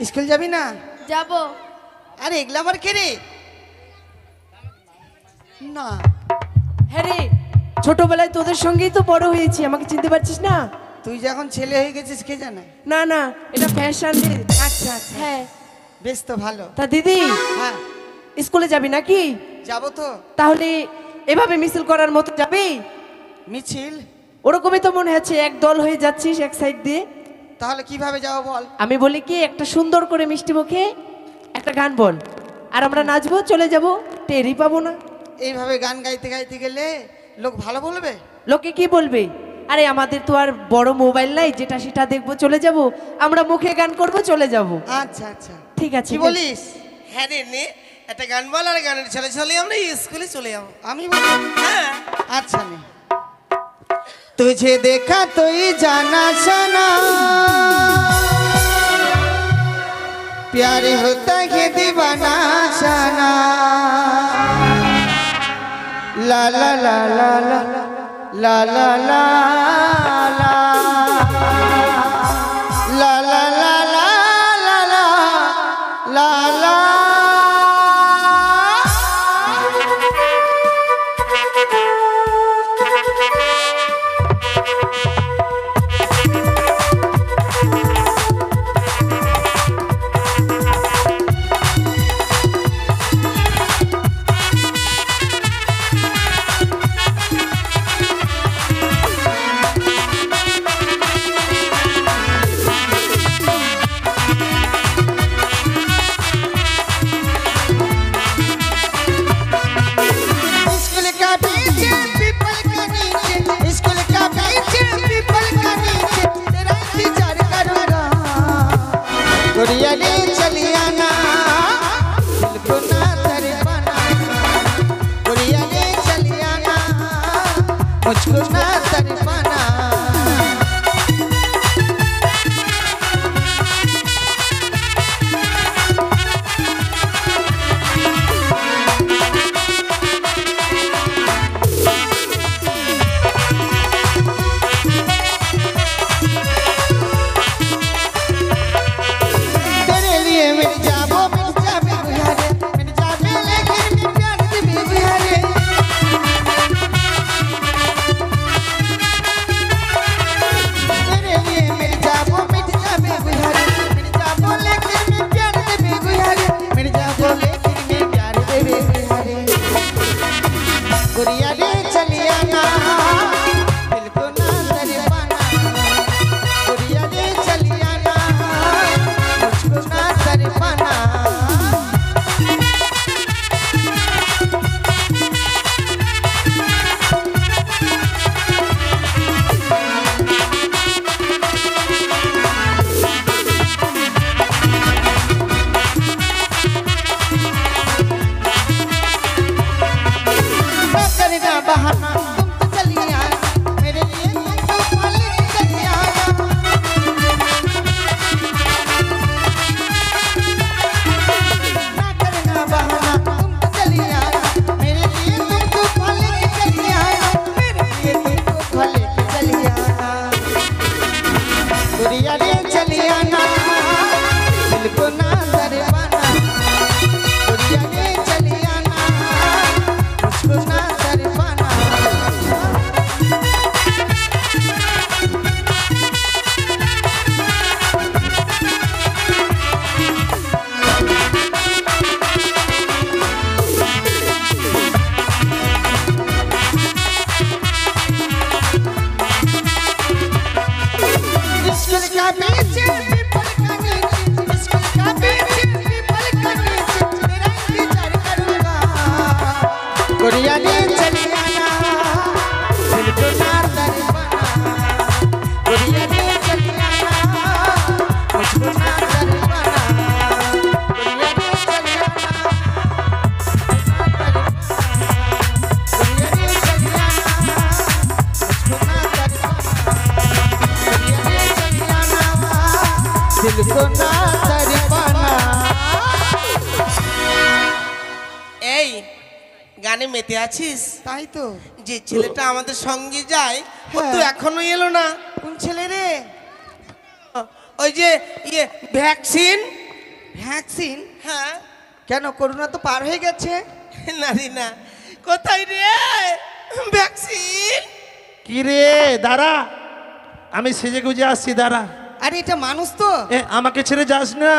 School যাবি না? যাব। আরে এগুলা আবার কে রে? না হ্যাঁ রে, ছোটবেলায় তোদের সঙ্গেই তো বড় হয়েছি, আমাকে চিনতে পারছিস না? তুই যে এখন ছেলে হয়ে গেছিস কে জানে। না না, এটা ফ্যাশন রে। আচ্ছা আচ্ছা, হ্যাঁ বেশ তো ভালো। তা দিদি, হ্যাঁ স্কুলে যাবি নাকি? যাবো তো। তাহলে এভাবে মিছিল করার মতো যাবি? মিছিল? ওরকমই তো মনে হচ্ছে, এক দল হয়ে যাচ্ছিস এক সাইড দিয়ে। তাহলে কিভাবে যাবো বল? আমি বলি কি, একটা সুন্দর করে মিষ্টি মুখে একটা গান বল, আর আমরা নাচবো, চলে যাব, টেরই পাবো না। এইভাবে গান গাইতে গাইতে গেলে লোক ভালো বলবে। লোকে কি বলবে? আরে আমাদের তো আর বড় মোবাইল নাই, যেটা সেটা দেখবো, চলে যাব, আমরা মুখে গান করব, চলে যাব। আচ্ছা আচ্ছা, ঠিক আছে। কি বলিস? হ্যাঁ রে, নে একটা গান বল, আর গানের চলে চলে আমরা স্কুলে চলে যাবো। আমি বলি? হ্যাঁ अच्छा नहीं, तुझे देखा तो ही जाना सना, प्यार होता है दीवाना सना, ला ला ला ला ला ला ला ला ला ला ला ला ला ला ला। मुझको ना तड़पाना, तेरे लिए मिल जाबो मिल जाबे बिहारे, मिल जाबे लेकिन प्यार दे बिहारे, गुड़िया रे चलिया ना दिल को ना तड़पाना, गुड़िया रे चलिया ना मुझको ना तड़पाना। बहाना तुम तो चली आना, मेरे लिए तुम तो खाली चली आना, ना करना बहाना तुम तो चली आना, मेरे लिए तुम तो खाली चली आना, मेरे लिए तुम तो खाली चली आना, गुड़िया रे चली आना दिल को ना तड़पाना, गुड़िया रे चली आना मुझको ना तड़पाना। स्कूल का बीच पीपल का नीचे, स्कूल का बीच पीपल का नीचे तेरा इंतजार करूंगा, गुड़िया रे चली आना दिल को ना तड़पाना, गुड़िया रे चली आना मुझको ना तड़पाना, गुड़िया रे चली आना गुड़िया रे चली आना मुझको ना दिल को ना तड़पाना। এই গানে মেতে আছিস? তাই তো, যে ছেলেটা আমাদের সঙ্গে যায় ও তো হ্যাঁ। এখনো এলো না। কোন ছেলে রে? ওই যে ইয়ে ভ্যাকসিন ভ্যাকসিন? হ্যাঁ। কেন, করোনা তো পার হয়ে গেছে। না রে না, কোথায় রে ভ্যাকসিন? কি রে দাঁড়া, আমি সেজে গুজে আসছি, দাঁড়া। আরে এটা মানুষ তো। আমাকে ছেড়ে যাস না।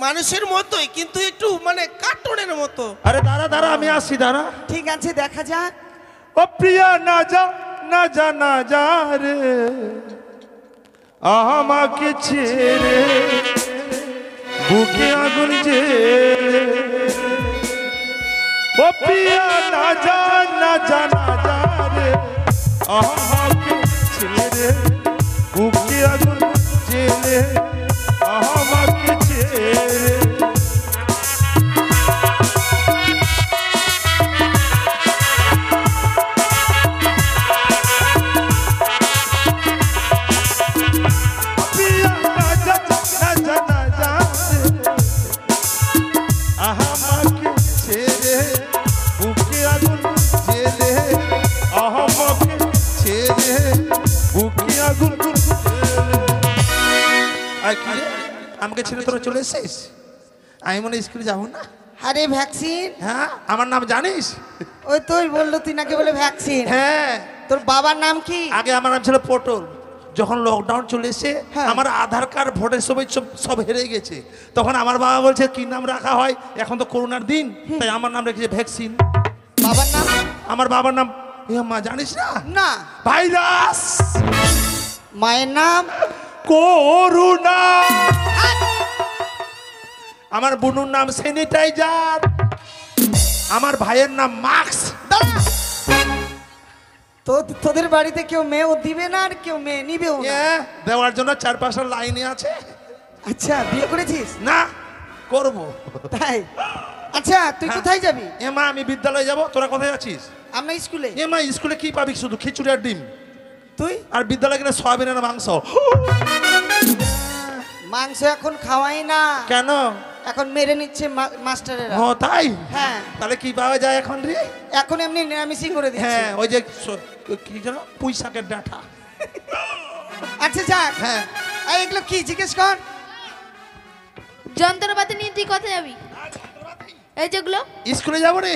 মানুষের মতোই, কিন্তু একটু মানে কার্টুনের মতো। আরে দাঁড়া দাঁড়া, আমি আসছি, দাঁড়া। ঠিক আছে, দেখা যাক। ও প্রিয়া না যা না যা না যা রে, আমাকে ছেড়ে বুকে আগুন জ্বেলে। ও প্রিয়া না যা না যা না যা রে, আমাকে ছেড়ে বুকে আগুন জ্বেলে, আমাকে ছেড়ে। আমাকে ছেড়ে তোরা চলে এসেছিস? আমি মনে স্কুলে যাবো না। আরে ভ্যাকসিন? হ্যাঁ, আমার নাম জানিস? ওই তুই বললো, তুই নাকি বলে ভ্যাকসিন। হ্যাঁ। তোর বাবার নাম কি? আগে আমার নাম ছিল পটল। যখন লকডাউন চলে এসে হ্যাঁ। আমার আধার কার্ড ভোটের সময় সব হেরে গেছে, তখন আমার বাবা বলছে কি নাম রাখা হয়, এখন তো করোনার দিন, তাই আমার নাম রেখেছে ভ্যাকসিন। বাবার নাম? আমার বাবার নাম মা জানিস না? না। ভাইরাস। মায়ের নাম? করুণা। আমার বোনের নাম স্যানিটাইজার। আমার ভাইয়ের নাম মাস্ক। তোদের বাড়িতে কেউ মেয়েও দিবে না আর কেউ মেয়ে নিবেও না? দেওয়ার জন্য 4-5 লাইনে আছে। আচ্ছা, বিয়ে করেছিস? না, করব। তাই? আচ্ছা, তুই কোথায় যাবি? মা আমি বিদ্যালয়ে যাব। তোরা কোথায় আছিস? আমরা স্কুলে। মা স্কুলে কি পাবি? শুধু খিচুড়ি আর ডিম। তুই? আর বিদ্যালয়ে গেলে সয়াবিনের মাংস। মাংস এখন খাওয়াই না। কেন? এখন মেরে নিচ্ছে মাস্টারেরা। ও তাই? হ্যাঁ। তাহলে কি পাওয়া যায় এখন রে? এখন এমনি নিরামিষই করে দিচ্ছে। হ্যাঁ, ওই যে কি যেন পুঁই শাকের ডাঁটা। আচ্ছা যাক। হ্যাঁ। এই এগুলো কি জিজ্ঞেস কর। যন্ত্রপাতি নিয়ে তুই কোথায় যাবি? এই যেগুলো স্কুলে যাবো রে।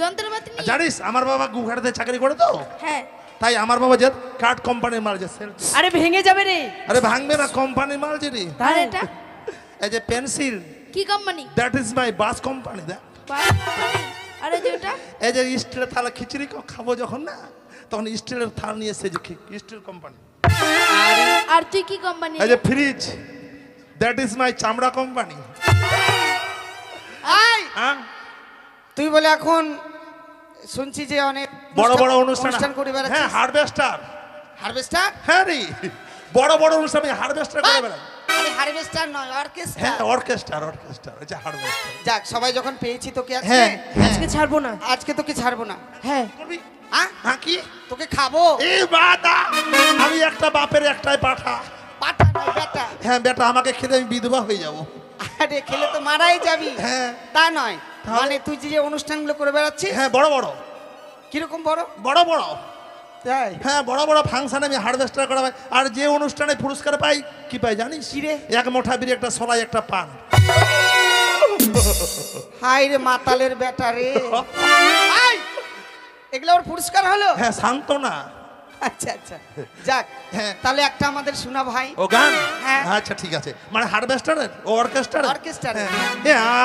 যন্ত্রপাতি নিয়ে? জানিস আমার বাবা গুহাটাতে চাকরি করে তো, হ্যাঁ। তাই আমার বাবা যে কার্ড কোম্পানির মাল যে সেল। আরে ভেঙে যাবে রে। আরে ভাঙবে না, কোম্পানির মাল যে রে। আর এটা এই যে পেন্সিল, কি company? That is my bus company. That আর এই যে ওটা? এই যে স্টিলের থালা খিচুড়ি খাবো যখন না, তখন স্টিলের থালা নিয়ে এসে যে স্টিল কোম্পানি। আর তুই কি কোম্পানি? এই যে ফ্রিজ, দ্যাট ইজ মাই চামড়া কোম্পানি। হ্যাঁ, তুই বলে এখন শুনছি যে অনেক বড় বড় অনুষ্ঠান করে হ্যাঁ, বেড়াচ্ছিস। হারভেস্টার। হারভেস্টার? হ্যাঁ রে, বড় বড় অনুষ্ঠান হারভেস্টার করে বেড়াই। আরে হারভেস্টার নয়, অর্কেস্ট্রা। হ্যাঁ, অর্কেস্ট্রা হচ্ছে হারভেস্টার। যাক, সবাই যখন পেয়েছি তোকে আজকে, হ্যাঁ, আজকে ছাড়বো না। আজকে তোকে ছাড়বো না। হ্যাঁ। করবি? হ্যাঁ? হ্যাঁ, কি তোকে খাবো। এই বাদা, আমি একটা বাপের একটাই পাঠা। পাঠা নয়, বেটা। হ্যাঁ বেটা, আমাকে খেলে আমি বিধবা হয়ে যাব। আরে খেলে তো মারাই যাবি। হ্যাঁ। তা নয়, তাহলে? মানে তুই যে অনুষ্ঠানগুলো করে বেড়াচ্ছিস। হ্যাঁ, বড় বড় কিরকম বড়? বড় বড়। তাই? হ্যাঁ, বড় বড় ফাংশনে আমি হারভেস্টার করা হয়। আর যে অনুষ্ঠানে পুরস্কার পাই কি পাই জানিস? কি রে? এক মোঠা বিড়ি, একটা সলাই, একটা পান। হাই রে মাতালের বেটা রে। আই! এগুলো ওর পুরস্কার হলো? হ্যাঁ, শান্তনা। আচ্ছা আচ্ছা, যাক। হ্যাঁ। তাহলে একটা আমাদের শোনা ভাই। ও গান? হ্যাঁ। আচ্ছা ঠিক আছে। মানে হারভেস্টারের ও অর্কেস্ট্রার? অর্কেস্ট্রারের।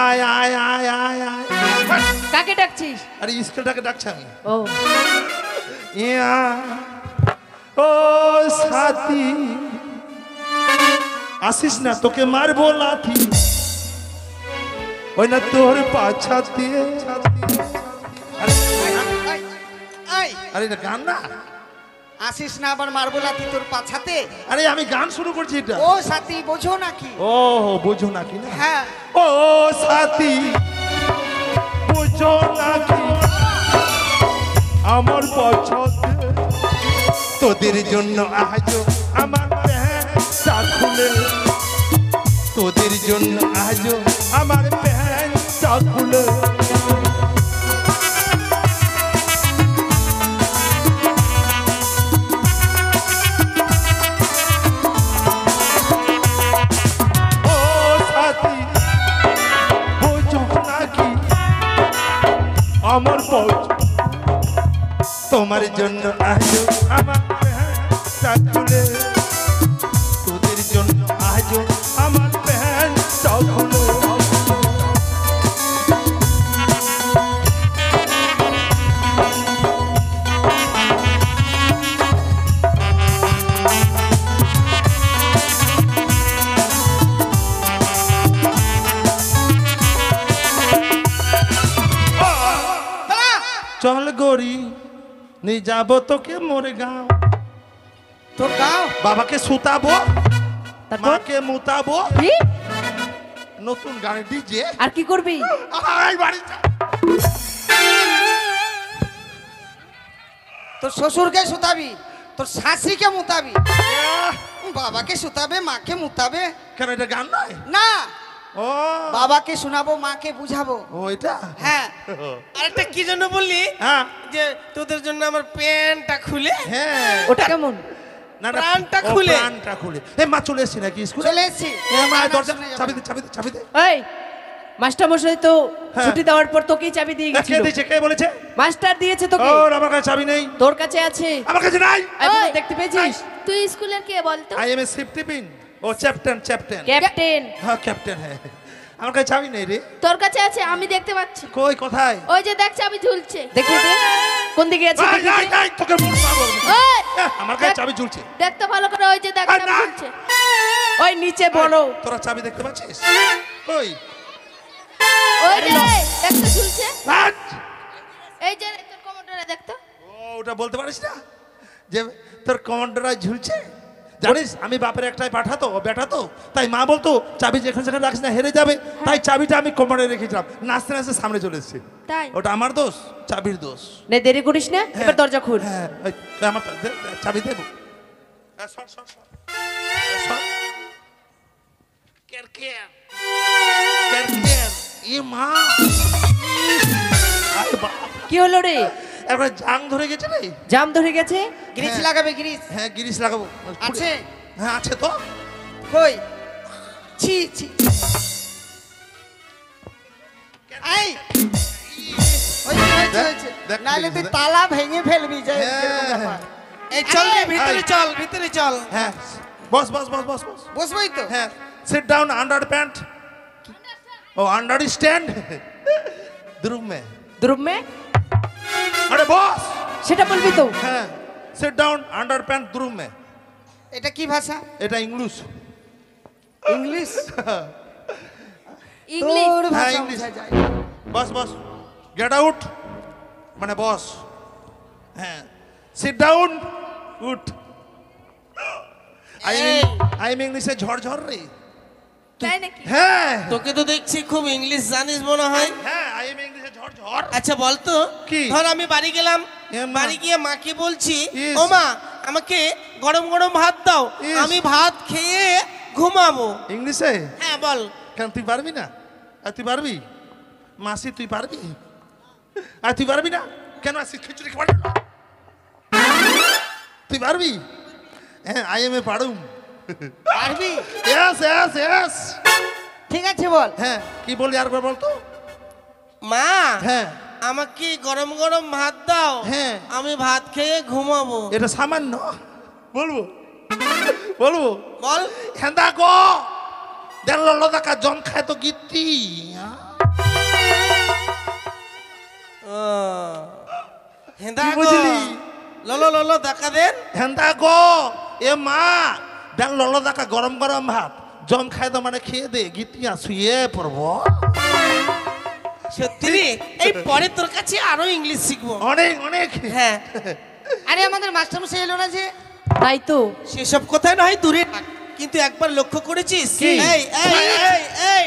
আয় আয় আয় আয় আয়। কাকে ডাকছিস? আরে স্কুলটাকে ডাকছি আমি। ও ইয়া ও সাথী, আসিস না, তোকে মারবো লাথি। ওই না তোর পাছাতে। আরে আই, আই, আরে এটা গান না। আসিস না আবার মারবো লাথি তোর পাছাতে। আরে আমি গান শুরু করছি এটা। ও সাথী, বোঝো নাকি? ও বুঝো নাকি না? হ্যাঁ। ও সাথী, বুঝো নাকি আমার পছন্দে তোদের জন্য আজও আমার প্যান্টটা খুলে, তোদের জন্য আজও আমার প্যান্টটা খুলে। ও সাথী, তোমার জন্য আজ আমার প্যান্টটা খুলে, তোদের জন্য আজ আমার প্যান্টটা খুলে। চল গরি নিয়ে যাবো তোকে মোরে গাঁও, তোর গাও বাবাকে সুতাবো, তারপর মাকে মুতাবো, কি? নতুন গাড়ি ডিজে। আর কি করবি? তোর শ্বশুরকে সুতাবি, তোর শাশুড়িকে মুতাবি, বাবাকে সুতাবে, মাকে মুতাবে। কেন এটা গান নয়? না, ও বাবাকে শোনাবো, মাকে বুঝাবো। ও এটা হ্যাঁ, আরেকটা কি জন্য বললি? হ্যাঁ যে তোদের জন্য আমার প্যান্টটা খুলে। হ্যাঁ ওটা কেমন? না না প্রাণটা ও, খুলে। প্রাণটা খুলে। এ মা চলে এসেছি নাকি স্কুলে? চলে এসছি। এ মা দরজা শুনে যাবে। চাবি দে, চাবি দে, চাবি দে। এই মাস্টার মশাই তো হ্যাঁ। ছুটি দেওয়ার পর তোকেই চাবি দিয়ে এ, কে গেছিল। দিয়েছে? কে বলেছে? মাস্টার দিয়েছে তোকে। ওর আমার কাছে চাবি নেই। তোর কাছে আছে। আমার কাছে নাই। এখনো ওই, দেখতে পেয়েছিস? তুই স্কুলের কে বলতো? I am a safety pin. ও ক্যাপ্টেন, ক্যাপ্টেন। ক্যাপ্টেন। হ্যাঁ ক্যাপ্টেন, হ্যাঁ। আমার কাছে চাবি নেই রে। তোর কাছে আছে, আমি দেখতে পাচ্ছি। কই কোথায়? ওই যে দেখ চাবি ঝুলছে। দেখি দে। কোন দিকে আছে এই, দেখি এই, দে। এই, তোকে মুখ মারবো। ওই, আমার কাছে দেখ- চাবি ঝুলছে। দেখতে ভালো করে, ওই যে দেখ আর চাবি না। ঝুলছে। ওই নিচে বড়। তোরা চাবি দেখতে পাচ্ছিস? কই? ওই যে দেখতে ঝুলছে। হাট! এই যে তোর কমোডরে দেখতো। ও ওটা বলতে পারিস না যে তোর কমান্ডার ঝুলছে? জানিস আমি বাপের একটাই পাঠাতো, ও বেটাতো, তাই মা বলতো চাবি যেখানে সেখানে রাখিস না, হেরে যাবে। তাই চাবিটা আমি কমান্ডে রেখেছিলাম, নাচতে নাচতে সামনে চলে এসেছে। তাই ওটা আমার দোষ, চাবির দোষ। নে দেরি করিস না, এবার দরজা খুল। হ্যাঁ ওই, আমার চাবি দেবো। সর সর সর সর। কের কের কের কের। এ মা, আরে বাপ, কি হলো রে? একবার জাং ধরে গেছে রে। জাম ধরে গেছে? গ্রিস হ্যাঁ। লাগাবে, গ্রিস হ্যাঁ গিরিশ লাগাবো। আছে? হ্যাঁ আছে তো। কই? ছি ছি। এই, হয়েছে, হয়েছে। দেখ, নাহলে তুই দেখ। তালা ভেঙে ফেলবি যে হ্যাঁ। এরকম ব্যাপার। এই চল রে, ভিতরে এই। চল, ভিতরে চল। হ্যাঁ বস বস বস বস বস। বসবই তো। হ্যাঁ সিট ডাউন अंडर पैंट। ओ अंडर स्टैंड ध्रुव में। দ্রুব মে? अरे बॉस। সেটা বলবি তো। হ্যাঁ সিট ডাউন अंडर पैंट ध्रुव में। এটা কি ভাষা? এটা ইংলিশ। ইংলিশ? ইংলিশ। তোর হ্যাঁ, ভাষা ইংলিশ। বোঝা যায়। বস বস গেট আউট মানে বস। হ্যাঁ সিট ডাউন উঠ। আই এম ইংলিশে ঝড়ঝড় রে। তাই নাকি? হ্যাঁ তোকে তো দেখছি খুব ইংলিশ জানিস মনে হয়। হ্যাঁ আই এম ইংলিশে ঝড়ঝড়। আচ্ছা বলতো, কি? ধর আমি বাড়ি গেলাম, এ মা। বাড়ি গিয়ে মাকে বলছি, ইস। ও মা আমাকে গরম গরম ভাত দাও, ইস। আমি ভাত খেয়ে ঘুমাবো। ইংলিশে? হ্যাঁ বল। কেন তুই পারবি না? আর তুই পারবি? মাসি তুই পারবি? আর তুই পারবি না? কেন আসিস খিচুড়ি খাবার জন্য? তুই পারবি? হ্যাঁ আই এম এ পারুম। পারবি? Yes yes yes. ঠিক আছে বল। হ্যাঁ কি বলি আর একবার বলতো? মা হ্যাঁ আমাকে গরম গরম ভাত দাও, হ্যাঁ। আমি ভাত খেয়ে ঘুমাবো। এটা সামান্য বলবো বলবো বল। হেন্দা গো দেন ললো দেখা জন খায় তো গিত্তি। হেন্দা কি গো, বুঝলি? ললো ললো দেখা দেন। হেন্দা গো এ মা দেন ললো দেখা গরম গরম ভাত জম খায় তো মানে খেয়ে দে গিতিয়া শুয়ে পড়বো। সত্যি রে, এই পরে তোর কাছে আরো ইংলিশ শিখবো। অনেক অনেক। হ্যাঁ আরে আমাদের মাস্টারমশাই এলো না যে? তাই তো। সেসব কথাই নয় দূরে থাক। কিন্তু একবার লক্ষ্য করেছিস? কি? এই এই এই এই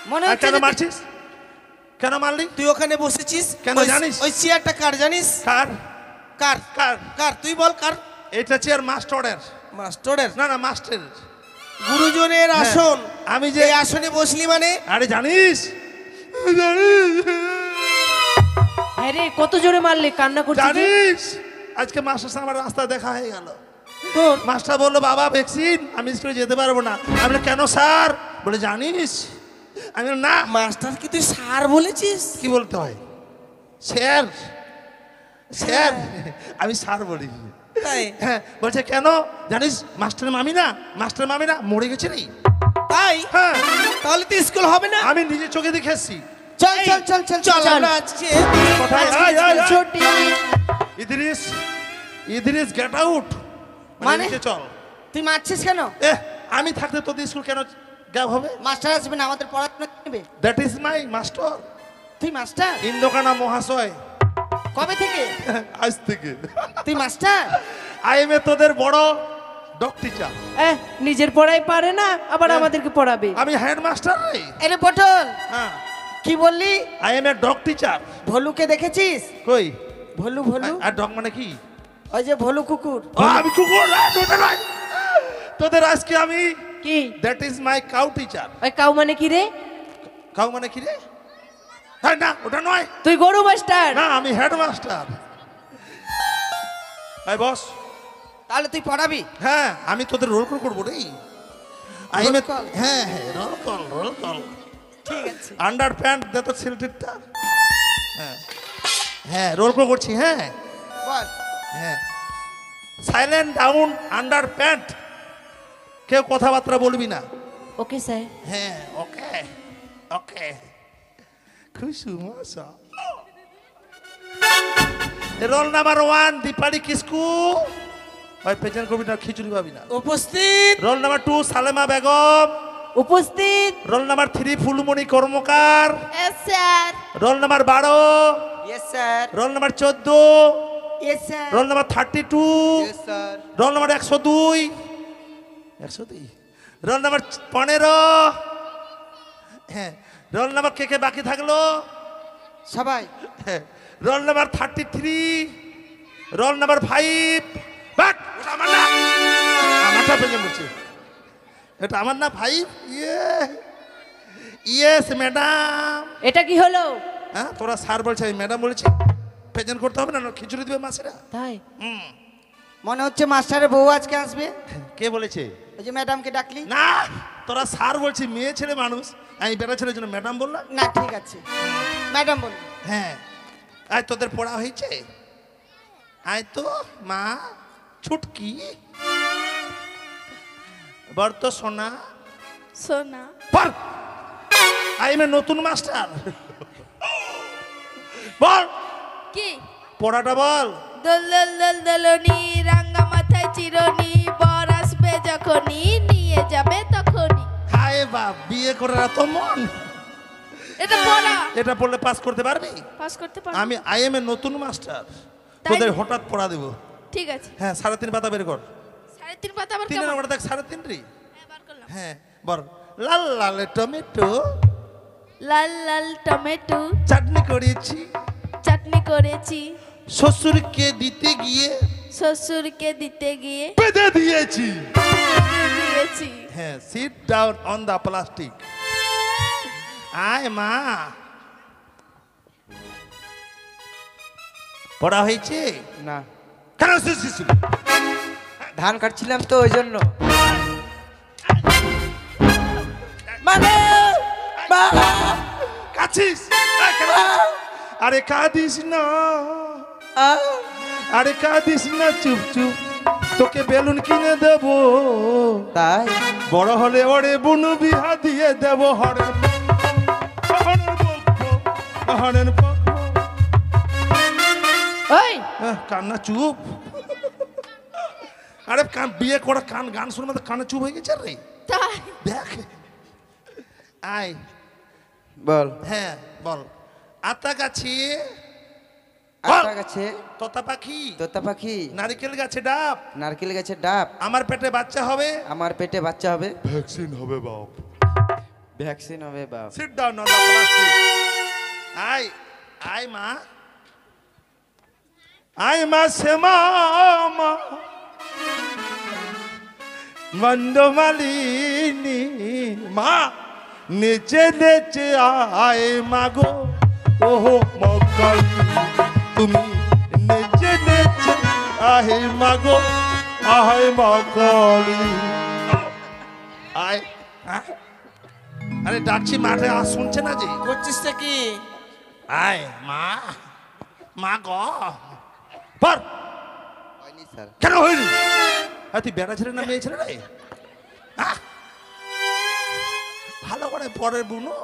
মনে আর হচ্ছে কেন যে- মারছিস? কেন মারলি? তুই ওখানে বসেছিস কেন ওই- জানিস? ওই চেয়ারটা কার জানিস? কার কার কার? কার তুই বল কার? এটা চেয়ার মাস্টারের। মাস্টারের, না না মাস্টার। গুরুজনের আসন। আমি যে এই আসনে বসলি মানে? আরে জানিস জানিস হ্যাঁ রে, কত জোরে মারলে, কান্না করছিস যে? জানিস আজকে মাস্টার সঙ্গে আমার রাস্তায় দেখা হয়ে গেল। তোর মাস্টার বললো বাবা ভ্যাকসিন আমি স্কুলে যেতে পারবো না। আমি বললাম, কেন স্যার? বলে জানিস আমি বললাম, না। মাস্টার কি তুই স্যার বলেছিস? কি বলতে হয়? Sir, sir. আমি স্যার বলি। তাই? হ্যাঁ, বলছে কেন জানিস মাস্টার মামি না মরে গেছে রে। তাই? হ্যাঁ, তাহলে তো স্কুল হবে না। আমি নিজে চোখে দেখে এসেছি। চল চল চল চল চল চল আমরা আজকে কোথায়? আজকে আয়, আয়, আয়। ছুটি। Idris get out. মানে? নিচে চল। তুই মারছিস কেন? আমি থাকতে তোদের স্কুল কেন গ্যাপ হবে? মাস্টার আসবে না, আমাদের পড়াশোনা নেবে। দ্যাট ইজ মাই মাস্টার তুই মাস্টার? ইন্দোকানা মহাশয়। কবে থেকে? আজ থেকে। তুই মাস্টার? আই এম এ তোদের বড় ডগ টিচার। নিজের পড়াই পারে না, আবার আমাদেরকে পড়াবে। আমি হেড মাস্টার রে। এরে পটল, হ্যাঁ, কি বললি? I am a dog teacher. ভলুকে দেখেছিস? কই? ভলু ভলু, আর ডগ মানে কি? ওই যে ভলু কুকুর। আমি কুকুর তোদের নয়। তোদের আজকে আমি কি that is my cow teacher. ওই কাউ মানে কি রে? কাউ মানে কি রে? হ্যাঁ, না ওটা নয়। তুই গরু মাস্টার। না, আমি হেড মাস্টার। আই বস। তাহলে তুই পড়াবি? হ্যাঁ, আমি তোদের রোল কল করবো রে। I am A, Roll call? হ্যাঁ হ্যাঁ, রোল কল। ঠিক আছে। আন্ডার প্যান্ট দে তো সিলটিটা। হ্যাঁ হ্যাঁ, রোল কল করছি। হ্যাঁ বল। হ্যাঁ, সাইলেন্ট ডাউন আন্ডার প্যান্ট। কেউ কথাবার্তা বলবি না। Okay sir. হ্যাঁ, ওকে ওকে। খুশি মশা। Roll number 1 Dipali Kisku. ওই প্রেজেন্ট করবি না, খিচুড়ি পাবি না। উপস্থিত। Roll number 2 Salema Begum. উপস্থিত। Roll number 3 Phulmoni Karmakar. Yes sir. Roll number 12। Yes sir. Roll number 14। Yes sir. Roll number 32। Yes sir. Roll number 102। 102। Roll number 15। হ্যাঁ, রোল নাম্বার কে বাকি থাকলো? সবাই। হ্যাঁ, roll number 33। Roll number 5। But ওটা আমার না, আমারটা প্রেজেন্ট করছে। এটা আমার না 5। Yes madam. এটা কি হলো? হ্যাঁ, তোরা স্যার বলছে, আমি ম্যাডাম বলেছি। প্রেজেন্ট করতে হবে না, খিচুড়ি দিবে মাসেরা। তাই? মনে হচ্ছে মাস্টারের বউ আজকে আসবে। কে বলেছে? ওই যে ম্যাডামকে ডাকলি। না, তোরা স্যার বলছি, মেয়ে ছেলে মানুষ, আমি বেটা ছেলের জন্য ম্যাডাম বললাম। না ঠিক আছে, ম্যাডাম বলুন। হ্যাঁ, আয় তোদের পড়া হয়েছে? আয় তো মা ছুটকি বর তো সোনা সোনা। পর। আই এম এ নতুন মাস্টার। বল কি? পড়াটা বল। দোল দোল দোল দোলনি, রাঙ্গা মাথায় চিরনি, বর আসবে যখনই, নিয়ে যাবে তখনই। হায় বাপ, বিয়ে করার এত মন। এটা পড়া। এটা পড়লে পাস করতে পারবি? পাস করতে পারবো? আমি আই এম এ নতুন মাস্টার, তাই? তোদের হঠাৎ পড়া দেবো। ঠিক আছে। হ্যাঁ, 3.5 পাতা বের কর। 3.5 পাতা আবার 3 কেমন? নম্বর দেখ, 3.5 রে। হ্যাঁ, বার করলাম। হ্যাঁ, বল। লাল লাল টমেটো লাল লাল টমেটো চাটনি করেছি, চাটনি করেছি, শ্বশুরকে দিতে গিয়ে শ্বশুরকে দিতে গিয়ে বেঁধে দিয়েছি। দিয়েছি। হ্যাঁ, sit down on the plastic. আয় মা। পড়া হয়েছে না, কেন? শেষ ধান কাটছিলাম তো ওই জন্য। মানে কাছিস? আরে কাঁদিস না, আরে কাঁদিস না, চুপ চুপ, তোকে বেলুন কিনে দেব। তাই? বড় হলে ওরে বুনু বিহা দিয়ে দেব। হরের হরের ওই কান্না চুপ। আরে বিয়ে করা কান গান শুনে মতো কানে চুপ হয়ে গেছে রে। তাই? দেখ, আয় বল। হ্যাঁ বল। আতা গাছে আতা গাছে তোতা পাখি, তোতা পাখি, নারকেল গাছে ডাব, নারকেল গাছে ডাব, আমার পেটে বাচ্চা হবে, আমার পেটে বাচ্চা হবে, ভ্যাকসিন হবে বাপ। ভ্যাকসিন হবে বাপ। Seat down on the plastic. আয় আয় মা, আয় মা শ্যামা মা মন্দমালিনী মা, নেচে নেচে আয় মাগো ওহো মকাল, তুমি নেচে নেচে আয় মাগো আয় মকালি। আয় আরে ডাকছি মাঠে শুনছে না যে করছিস তা কি? আয় মা মা গ পর হয়নি স্যার। কেন হয়নি? তুই বেড়া ছেলে না মেয়ে ছেলে রে? আহ! ভালো করে পরের বুনো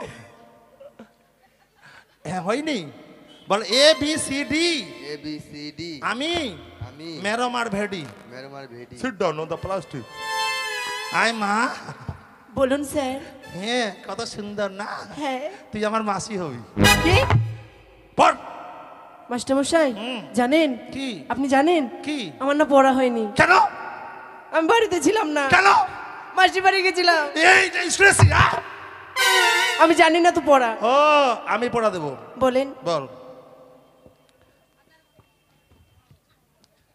হ্যাঁ হয়নি বল A B C D. ABCD। আমি আমি মেরমার ভেডি মেরমার ভেডি। Sit down on the plastic. আয় মা। বলুন স্যার। হ্যাঁ কত সুন্দর না? হ্যাঁ। তুই আমার মাসি হবি। কি পর মাস্টারমশাই জানেন কি? আপনি জানেন কি? আমার না পড়া হয়নি। কেন আমি বাড়িতে ছিলাম না, কেন? মাসি বাড়ি গেছিলাম। এই যে স্ট্রেসি আমি জানি না তো পড়া। ও আমি পড়া দেবো। বলেন বল।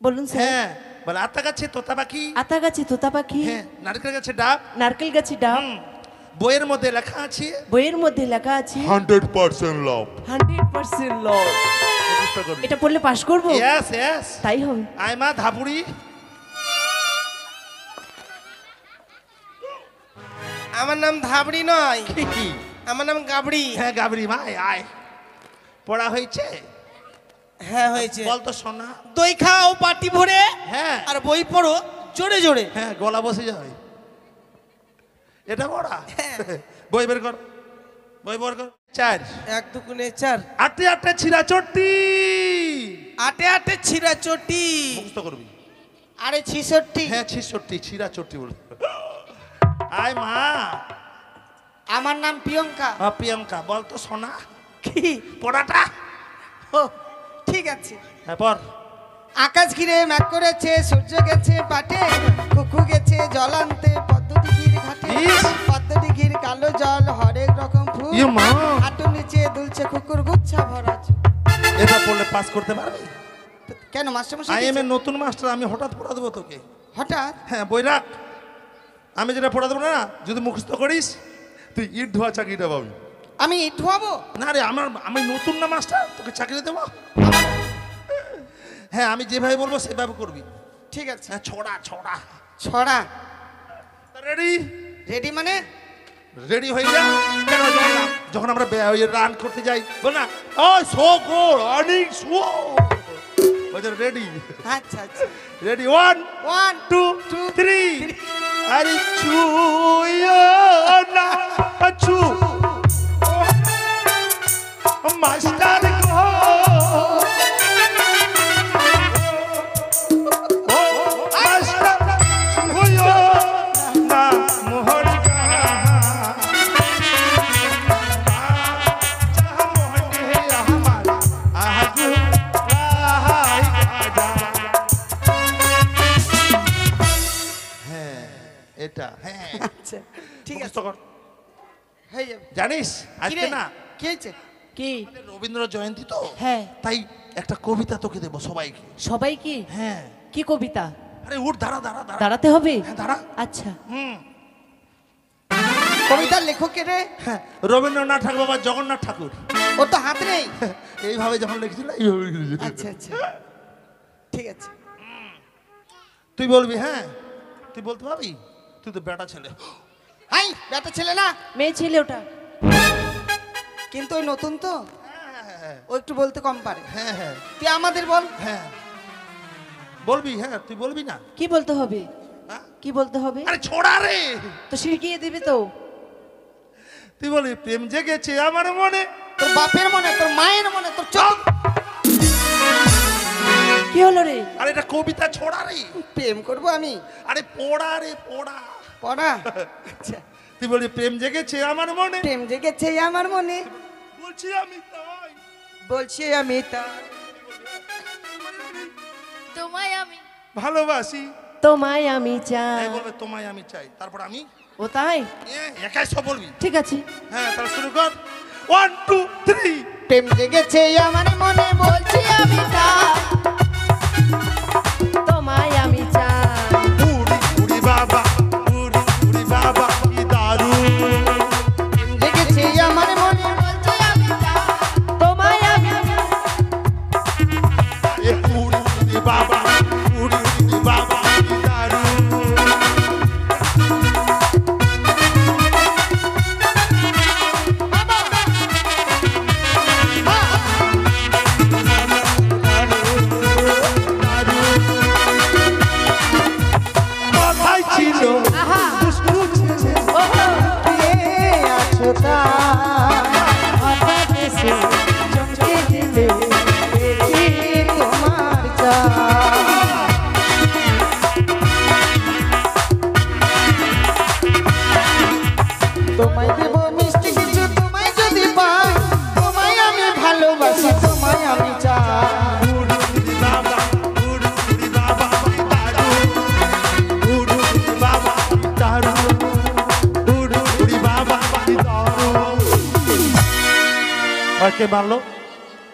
বলুন স্যার। হ্যাঁ বল আতা গাছে তোতা পাখি। আতা গাছে তোতা পাখি, হ্যাঁ নারকেল গাছে ডাব। নারকেল গাছে ডাব, বইয়ের মধ্যে লেখা আছে বইয়ের মধ্যে লেখা আছে 100% লাভ। 100% লব। এটা পড়লে পাস করবো? Yes yes. তাই হবে। আয় মা ধাপুরি। আমার নাম ধাবড়ি নয়, কি? আমার নাম গাবড়ি। হ্যাঁ গাবরি মা আয়। পড়া হয়েছে? হ্যাঁ হয়েছে। বল তো সোনা। দই খাও পাটি ভরে, হ্যাঁ আর বই পড়ো জোরে জোরে। হ্যাঁ গলা বসে যাবে। এটা পড়া? হ্যাঁ। বই বের কর, বই বের কর। 4 1 2 গুণে 4, আটে আটে ছিড়া চট্টি। আটে আটে ছিঁড়া চটি, মুখস্থ করবি। আরে 66। হ্যাঁ 66 ছিড়া চট্টি বল। আয় মা। আমার নাম প্রিয়ঙ্কা। প্রিয়ঙ্কা বল তো সোনা। কি? পড়াটা? ও ঠিক আছে। হ্যাঁ পর। আকাশ ঘিরে মেঘ করেছে, সূর্য গেছে পাটে, কুকু গেছে জল আনতে পদ্মদিঘির ঘাটে। ইস! পদ্মদিঘির কালো জল হরেক রকম ফুল, ইয়ে মা। হাঁটুর নিচে দুলছে কুকুর গুচ্ছা ভরা চুল। এটা পড়লে পাস করতে পারবি? কেন মাস্টার আই মশাই? এম এ নতুন মাস্টার, আমি হঠাৎ পড়া দেবো তোকে। হঠাৎ? হ্যাঁ বই রাখ। আমি যেটা পড়া দেবো না, যদি মুখস্থ করিস তুই ইট ধোয়া চাকরিটা পাবি। আমি ঠুয়াবো? না রে আমি নতুন না মাস্টার, তোকে চাকরি দেবো। হ্যাঁ আমি যেভাবে বলবো সেভাবে করবি। ঠিক আছে। হ্যাঁ ছড়া ছড়া। ছড়া রেডি? রেডি মানে? রেডি হয়ে যা। কেন যখন আমরা রান করতে যাই বল না ও so go running show. Ready? আচ্ছা আচ্ছা। রেডি 1 1 2 3। আরে ছুয়ো না ছু মাস্টার গো ও মাস্টার ছুয়ো না মোহর গা চাহ মোহন হে আমার আহু রাহাই গাজা। হ্যাঁ এটা হ্যাঁ আচ্ছা ঠিক আছে। মুখস্থ কর। হয়ে যাবে। জানিস আজকে কিরে? না কি হয়েছে? কি? রবীন্দ্র জয়ন্তী তো, হ্যাঁ। তাই একটা কবিতা তোকে দেবো সবাইকে। সবাই কি? হ্যাঁ কি কবিতা? আরে উঠ দাঁড়া দাঁড়া দাঁড়া। দাঁড়াতে হবে? হ্যাঁ দাঁড়া। আচ্ছা। কবিতার লেখক রে? হ্যাঁ রবীন্দ্রনাথ ঠাকুর বাবা জগন্নাথ ঠাকুর। ও তো হাত নেই। এইভাবে যখন লিখছিল এইভাবে লিখেছিল। আচ্ছা আচ্ছা ঠিক আছে। তুই বলবি? হ্যাঁ তুই বলতে পারবি? তুই তো বেটা ছেলে। হাই বেটা ছেলে না, মেয়ে ছেলে ওটা। কিন্তু ওই নতুন তো, ও একটু বলতে কম পারে। হ্যাঁ হ্যাঁ তুই আমাদের বল। হ্যাঁ বলবি? হ্যাঁ তুই বলবি না? কি বলতে হবে? হ্যাঁ? কি বলতে হবে? আরে ছোড়া রে। তো শিখিয়ে দিবি তো। তুই বলবি প্রেম জেগেছে আমার মনে। তোর বাপের মনে, তোর মায়ের মনে, তোর চোখ। কি হলো রে? আরে এটা কবিতা ছোড়া রে। প্রেম করবো আমি? আরে পোড়া রে পোড়া। পড়া? আচ্ছা। তুই বলবি প্রেম জেগেছে আমার মনে। প্রেম জেগেছে আমার মনে, বলছি আমি তাই। বলছি আমি তা। তোমায় আমি ভালোবাসি। তোমায় আমি চাই। এই বলবে তোমায় আমি চাই, তারপর আমি ও তাই? একাই সব বলবি। ঠিক আছে। হ্যাঁ তাহলে শুরু কর। 1 2 3। প্রেম জেগেছে আমার মনে, বলছি আমি তাই। তোমায় আমি চাই। উড়ি উড়ি বাবা উড়ি উড়ি বাবা কি দারুণ। প্রেম জেগেছে আমার মনে, বলছি আমি তাই। তোমায় আমি এ উড়ি উড়ি বাবা উড়ি উড়ি বাবা কি দারুণ। কে মারলো?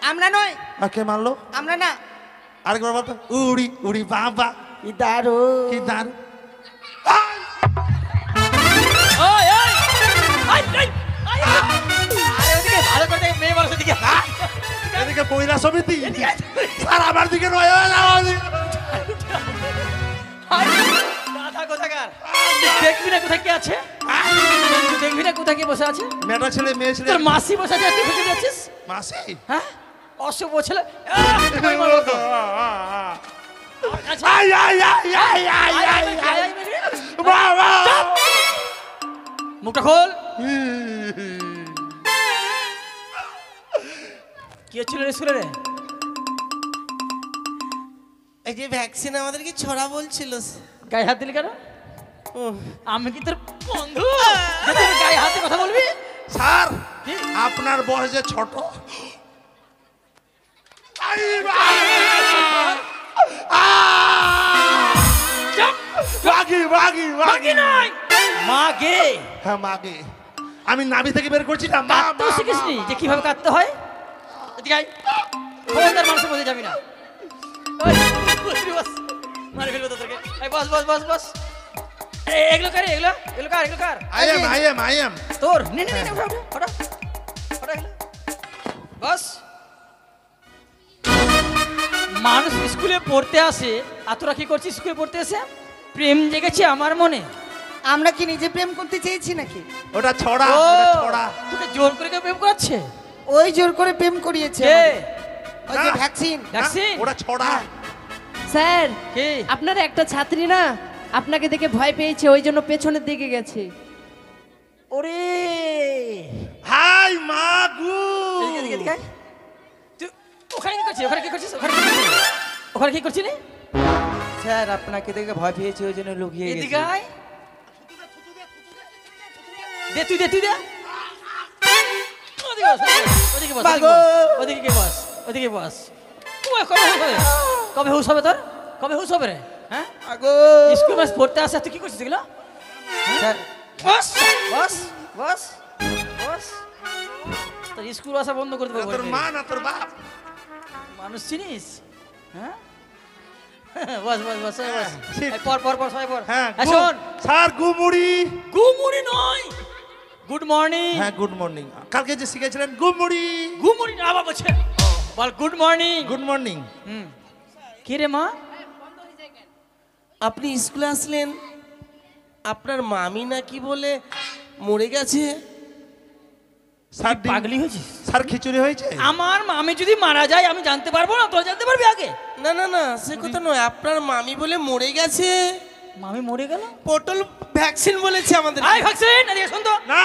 আমরা নয়, কে মারলো? আমরা না। আরেকবার বলতো, উড়ি উড়ি বাবা কি দারুণ। কি দারুণ। ওই ওই আরে ওদিকে ভালো করে দেখ, মেয়ে মানুষ দিকে এদিকে মহিলা সমিতি, স্যার আমার দিকে নয়, আমার দিকে। দাদা কোথাকার, দেখবি না কোথায় কে আছে, দেখবি না কোথায় কে বসে আছে। মেয়েটা ছেলে মেয়ে ছেলে। তোর মাসি বসে আছে, তুই খুঁজে যাচ্ছিস? মাসি? হ্যাঁ, অশুভ ছেলে। I I I I I I বাবা, মুখটা খোল। কি হচ্ছিল রে স্কুলে রে? এই যে ভ্যাকসিন আমাদেরকে ছড়া বলছিল। গায়ে হাত দিলি কেন? ও, আমি কি তোর বন্ধু যে তুই গায়ে হাতে কথা বলবি? স্যার কি? আপনার বয়স যে ছোট। আই চাপ! মাগি মাগি মাগি নাই, মাগে। হ্যাঁ মাগে। আমি নাভি থেকে বের করছি না। কাঁদতেও শিখিসনি যে কিভাবে কাঁদতে হয়? এদিকে আয়, খবরদার মানুষের মধ্যে যাবি না। ওই, বস, মারি ফেলবো তোদেরকে। এই বস বস বস বস। এগুলো কার, এগুলো এগুলো কার, এগুলো কার? আই এম তোর নে নে নে, ওঠা ওঠা ওঠা এগুলো। বস। মানুষ স্কুলে পড়তে আসে, আর তোরা কি করছিস? স্কুলে পড়তে এসে প্রেম জেগেছে আমার মনে। আমরা কি নিজে প্রেম করতে চেয়েছি নাকি? ওটা ছড়া, ও, ওটা ছড়া। তোকে জোর করে কেউ প্রেম করাচ্ছে? ওই জোর করে প্রেম করিয়েছে কে? আমাদের। ওই যে না। ভ্যাকসিন। ভ্যাকসিন? ওটা ছড়া। স্যার, কে? আপনার একটা ছাত্রী না আপনাকে দেখে ভয় পেয়েছে, ওই জন্য পেছনের দিকে গেছে। ওরে হাই মাগু। এদিকে, এদিকে, এদিকে আয়। তুই ওখানে কি করছিস? ওখানে কি করছিস? ওখানে কি করছিস? ওখানে কি করছিস রে? স্যার আপনাকে দেখে ভয় পেয়েছে, ওই জন্য লুকিয়ে এদিকে আয়। দে তুই দে, তুই দে। ওদিকে বস, ওদিকে বস, ওদিকে বস, ওদিকে কে বস, ওদিকে বস। কবে হুশ হবে? কবে হুশ হবে তোর? কবে হুশ হবে রে? হ্যাঁ, স্কুল বাস পড়তে আসে, তুই কি করছিস এগুলো? স্যার বস বস বস বস। তোর স্কুল আসা বন্ধ করে দেবো। তোর মা না তোর বাপ? মানুষ চিনিস? হ্যাঁ, বস বস বস সবাই বস। ঠিক। এই পর পর পর সবাই পর। হ্যাঁ এই শোন, স্যার গুমুড়ি। গুমুড়ি নয়, গুড মর্নিং। হ্যাঁ গুড মর্নিং। কালকে যে শিখেছিলেন গুমুড়ি। গুমুড়ি না আবার বলছে, বল গুড মর্নিং। Good morning. কি রে মা? আপনি স্কুলে আসলেন, আপনার মামি নাকি বলে মরে গেছে। স্যার পাগলি হয়েছিস? স্যার খিচুড়ি হয়েছে। আমার মামি যদি মারা যায় আমি জানতে পারবো না? তোরা জানতে পারবি আগে? না না না, সে কথা নয়, আপনার মামি বলে মরে গেছে। মামি মরে গেল? পটল ভ্যাকসিন বলেছে আমাদের। আই ভ্যাকসিন, এদিকে শুন তো। না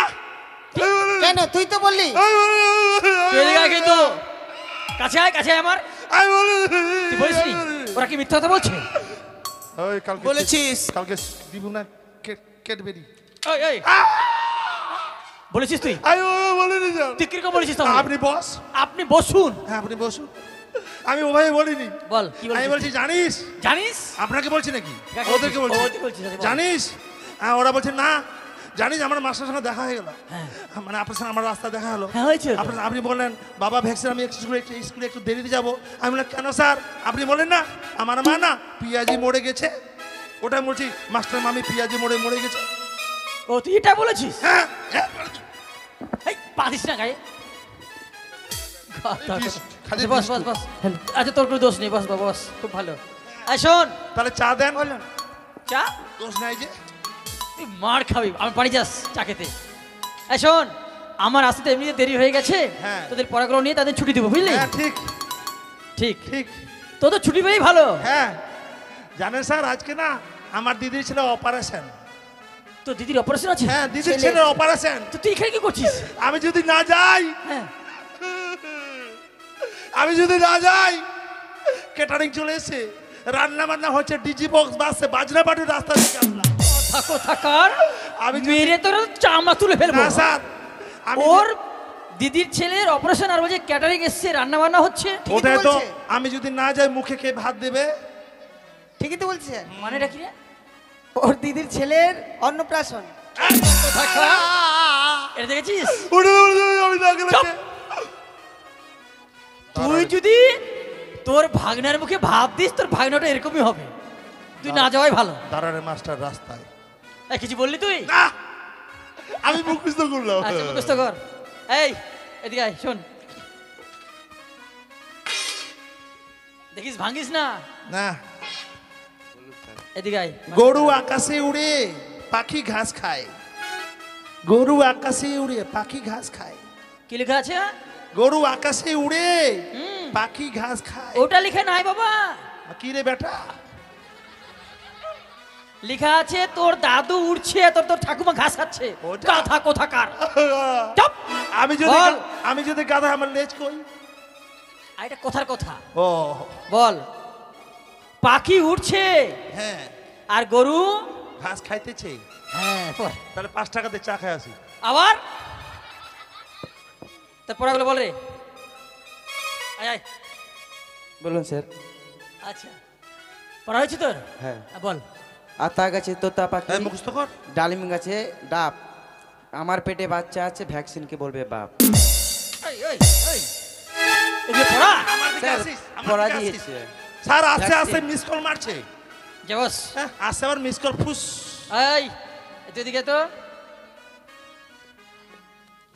কেন? তুই তো বললি। তুই এদিকে আয় কিন্তু। কাছে আয়, কাছে আয় আমার। তুই বলিসনি? ওরা কি মিথ্যা কথা বলছে? ওই কালকে বলেছিস। কালকে দিব না কেটবেরি। ওই ওই, বলেছিস তুই? আই বলিনি স্যার। তুই কিরকম বলেছিস তাহলে? আপনি বস। আপনি বসুন। হ্যাঁ আপনি বসুন। আমি ওভাবে বলিনি। বল কি আমি বলছিস? বলছি জানিস। জানিস? আপনাকে বলছি নাকি? কাকে ওদেরকে বলছিস? বলছি। ওদেরকে বলছিস, আচ্ছা বল। জানিস? হ্যাঁ ওরা বলছে না। জানিস আমার মাস্টারের সঙ্গে দেখা হয়ে গেল। হ্যাঁ। মানে আপনার সঙ্গে আমার রাস্তা দেখা হলো। হ্যাঁ, হয়েছে তো। আপনি বললেন বাবা ভ্যাকসিন আমি স্কুলে একটু দেরিতে যাবো। আমি বললাম কেন স্যার? আপনি বলেন না আমার মা না পিয়াজি মরে গেছে। ওটাই বলছি মাস্টার মামি পিয়াজি মরে গেছে। ও তুই এটা বলেছিস? হ্যাঁ হ্যাঁ। এই পারিস না গায়ে। খালি আচ্ছা, বস বস বস। আচ্ছা তোর কোনো দোষ নেই, বস বস বস, খুব ভালো। এই শোন, তাহলে চা দেন। বলুন। চা দোষ নাই যে। তুই মার খাবি, আমি বাড়ি যাস চা খেতে। এই শোন, আমার আসতে এমনিতে দেরি হয়ে গেছে। হ্যাঁ। তোদের পড়াগুলো নিয়ে তাদের ছুটি দেবো, বুঝলি? হ্যাঁ ঠিক ঠিক, ঠিক। তোদের ছুটি পেয়েই ভালো। হ্যাঁ জানেন স্যার আজকে না আমার দিদির ছিল অপারেশন। তো দিদির অপারেশন আছে? হ্যাঁ দিদির ছেলের অপারেশন। তো তুই এখানে কি করছিস? আমি যদি না যাই হ্যাঁ, আমি যদি না যাই কেটারিং চলে এসে রান্না বান্না হচ্ছে ডিজি বক্স বাসে বাজনা বাটু রাস্তা থেকে আসলাম। থাকো থাকার আমি যদি- মেরে তোর চামড়া তুলে ফেলবো। না স্যার আমি ওর দিদির ছেলের অপারেশন আর বলছে ক্যাটারিং এসছে, রান্না বান্না হচ্ছে। ওটাই তো বলছে। আমি যদি না যাই মুখে কে ভাত দেবে? ঠিকই তো বলছে। মানেটা কি রে? ওর দিদির ছেলের অন্নপ্রাশন। এটা দেখেছিস? উঠে আমি না গেলে চুপ! তুই যদি তোর ভাগনার মুখে ভাব দিস তোর ভাগনাটা এরকমই হবে, তুই না যাওয়াই ভালো। দাঁড়ারে মাস্টার রাস্তায়। এই কিছু বললি তুই? না, আমি মুখস্থ করলাম। আচ্ছা মুখস্থ কর। এই এদিকে আয়, শোন, দেখিস ভাঙিস না। না, এদিকে আয়। গরু আকাশে উড়ে পাখি ঘাস খায়। গরু আকাশে উড়ে পাখি ঘাস খায়। কি লেখা আছে? গরু আকাশে উড়ে হুম। পাখি ঘাস খায়। ওটা লিখে নাই বাবা, কি রে বেটা? লেখা আছে তোর দাদু উড়ছে, তোর তোর ঠাকুমা ঘাস খাচ্ছে। ওটা? কথা কোথাকার। চুপ! বল। আমি যদি গাধা, আমার লেজ কই? আর এটা কথার কথা। ও বল, পাখি উড়ছে হ্যাঁ, আর গরু ঘাস খাইতেছে। হ্যাঁ পর। তাহলে 5 টাকাতে চা খাই আসি। আবার তোর পড়াগুলো বল রে। আয় আয়। বলুন স্যার। আচ্ছা, পড়া হয়েছে তোর? হ্যাঁ। বল। আতা গাছে তোতা পাখি, মুখস্থ কর। ডালিম গাছে ডাব, আমার পেটে বাচ্চা আছে, ভ্যাকসিনকে বলবে বাপ। এই এই এই এগুলো পড়া? আমার দিকে স্যার আসিস, আমার পড়া দিকে আসিস। দিয়েছে। স্যার আস্তে Vaccine। আস্তে মিস কল মারছে। জবস। হ্যাঁ, আস্তে আবার মিস কল ফুস। এই এদিকে তো।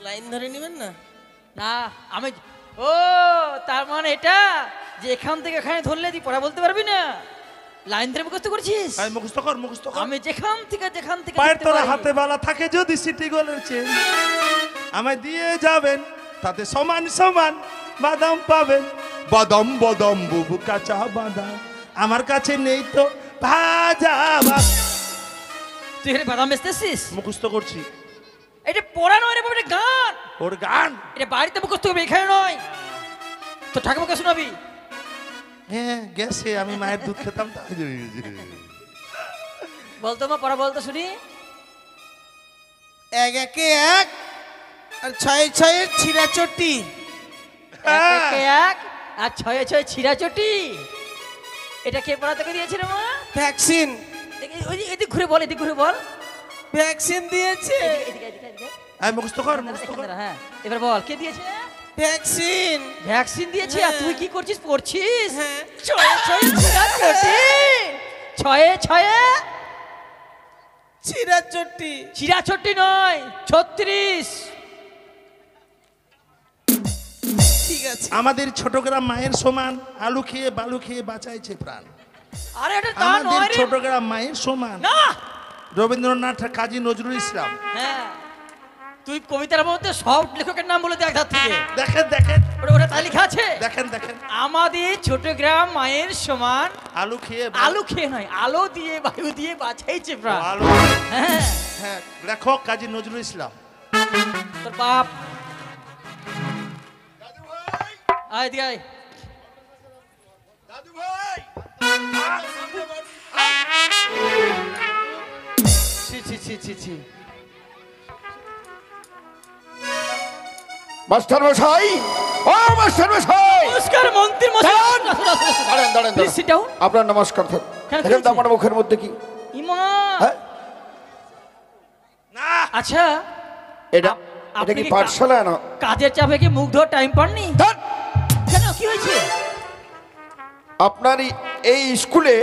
লাইন ধরে নেবেন না? না আমি, ও তার মানে এটা যে এখান থেকে এখানে ধরলে তুই পড়া বলতে পারবি না, লাইন ধরে মুখস্থ করছিস। আমি মুখস্থ কর, মুখস্থ কর। আমি যেখান থেকে পায়ের দেখতে তলা পারি। হাতে বালা থাকে যদি সিটি গোলের চেন আমায় দিয়ে যাবেন, তাতে সমান সমান বাদাম পাবেন। বাদাম বাদাম বুবু কাঁচা বাদাম, আমার কাছে নেই তো ভাজা বাদাম। তুই এখানে বাদাম বেচতেছিস? মুখস্থ করছি। এটা পড়া নয় রে বাবা, এটা গান। ওর গান? এটা বাড়িতে মুখস্থ করবি, এখানে নয়। তো ঠাকুমাকে শোনাবি। হ্যাঁ গেছে, আমি মায়ের দুধ খেতাম তাই। বলতো মা, পড়া বলতো শুনি। 1 একে 1 আর 6 6 ছিঁড়াচটি। এক একে এক আর ছয়ে ছয়ে ছিঁড়াচটি। এটা কে পড়া তোকে দিয়েছে রে মা? ভ্যাকসিন। এদিক ঘুরে বল, এদিক ঘুরে বল। ভ্যাকসিন দিয়েছে। এদিকে এদিকে এদিকে। আমি মুখস্থ কর, মুখস্থ কর। হ্যাঁ এবার বল, কে দিয়েছে? ভ্যাকসিন। ভ্যাকসিন দিয়েছে। আর তুই কি করছিস? পড়ছিস? হ্যাঁ। ছয়ে ছয়ে ছিঁড়াচটি। ছয়ে ছয়ে ছিঁড়াচটি। ছিঁড়াচটি নয়, 36। ঠিক আছে। আমাদের ছোট গ্রাম মায়ের সমান, আলু খেয়ে বালু খেয়ে বাঁচাইছে প্রাণ। আরে এটা তা আমাদের নয় রে। ছোট গ্রাম মায়ের সমান। না। রবীন্দ্রনাথ, কাজী নজরুল ইসলাম। হ্যাঁ, তুই কবিতার মধ্যে সব লেখকের নাম বলে দেখ ধার থেকে। দেখেন দেখেন ওটা তাই লেখা আছে। দেখেন দেখেন। আমাদের ছোট গ্রাম মায়ের সমান, আলু খেয়ে আলু খেয়ে নয়, আলো দিয়ে বায়ু দিয়ে বাঁচাইছে প্রাণ। আলু। হ্যাঁ, হ্যাঁ, লেখক কাজী নজরুল ইসলাম। তোর বাপ। আয় এদিকে আয়। ছি ছি ছি ছি ছি। মাস্টার মশাই, ও মাস্টার মশাই, নমস্কার মন্ত্রী মশাই। দাঁড়ান দাঁড়ান Please sit down. আপনার নমস্কার থাক। কেন, কি দেখেন তো হয়েছে? আমার মুখের মধ্যে কি? ইমা। হ্যাঁ? না, আচ্ছা, এটা আপনি এটা কি কি পাঠশালা না? কাজের চাপে কি মুখ ধোয়ার টাইম পাননি? ধ্যাৎ! কেন, কি হয়েছে? আপনার এই স্কুলে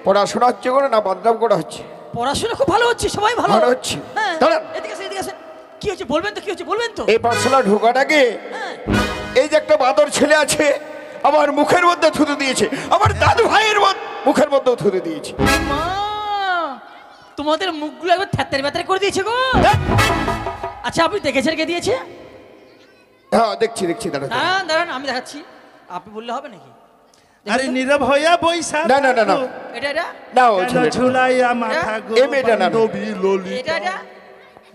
পড়াশোনা হচ্ছে করে না বদনাম করা হচ্ছে? পড়াশোনা খুব ভালো হচ্ছে, সবাই ভালো ভালো হচ্ছে। হ্যাঁ, দাঁড়ান। এদিকে আসেন, এদিকে আসেন। কি হচ্ছে বলবেন তো, কি হচ্ছে বলবেন তো? এই পাঠশালা ঢোকার আগে হ্যাঁ। এই যে একটা বাদর ছেলে আছে, আমার মুখের মধ্যে থুতু দিয়েছে, আমার দাদু ভাইয়ের মুখের মধ্যেও থুতু দিয়েছে। মা, তোমাদের মুখগুলো একবার থ্যাতের ব্যাতের করে দিয়েছে গো। আচ্ছা, আপনি দেখেছেন কে দিয়েছে? হ্যাঁ দেখছি দেখছি, দাঁড়ান। দাঁড়ান দাঁড়ান, আমি দেখাচ্ছি। আপনি বললে হবে নাকি? আরে নীরব হইয়া বইসা না না না না এটা এটা না, ও কেন ছেলেটা। ঝুলাইয়া মাথা গো এই মেয়েটা না। বান্ধবী ললিতা। এটা এটা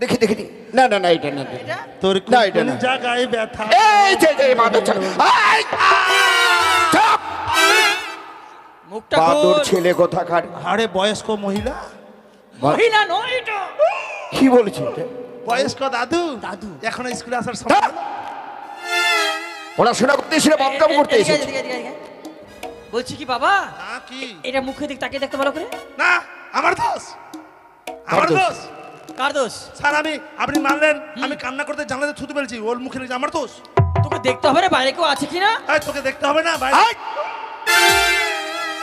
দেখি দেখি দেখি। না না না, এটা না এটা। এটা তোর না, এটা কোন না। জায়গায় ব্যথা? এই যে যে বাদর ছেলে, এই! চাপ! মুখটা বাদর গোল। ছেলে কোথাকার? আরে বয়স্ক মহিলা, মহিলা নয় এটা। কি বলছে এটা? বয়স্ক দাদু। দাদু। এখন স্কুলে আসার সময় হলো? পড়াশোনা করতে এসে বদনাম করতে এদিকে, এসেছে। এদিকে, এদিকে, এদিকে। বলছি কি বাবা, না কি? এটা মুখের দিক তাকিয়ে দেখতে ভালো করে। না, আমার দোষ, আমার দোষ? দোষ। কার দোষ? স্যার আপনি মানলেন আমি কান্না করতে জানলাতে থুতু ফেলছি, ওর মুখে লেগেছে, আমার দোষ। তোকে দেখতে হবে রে বাইরে কেউ আছে কিনা। এই, তোকে দেখতে হবে না বাইরে। আয়!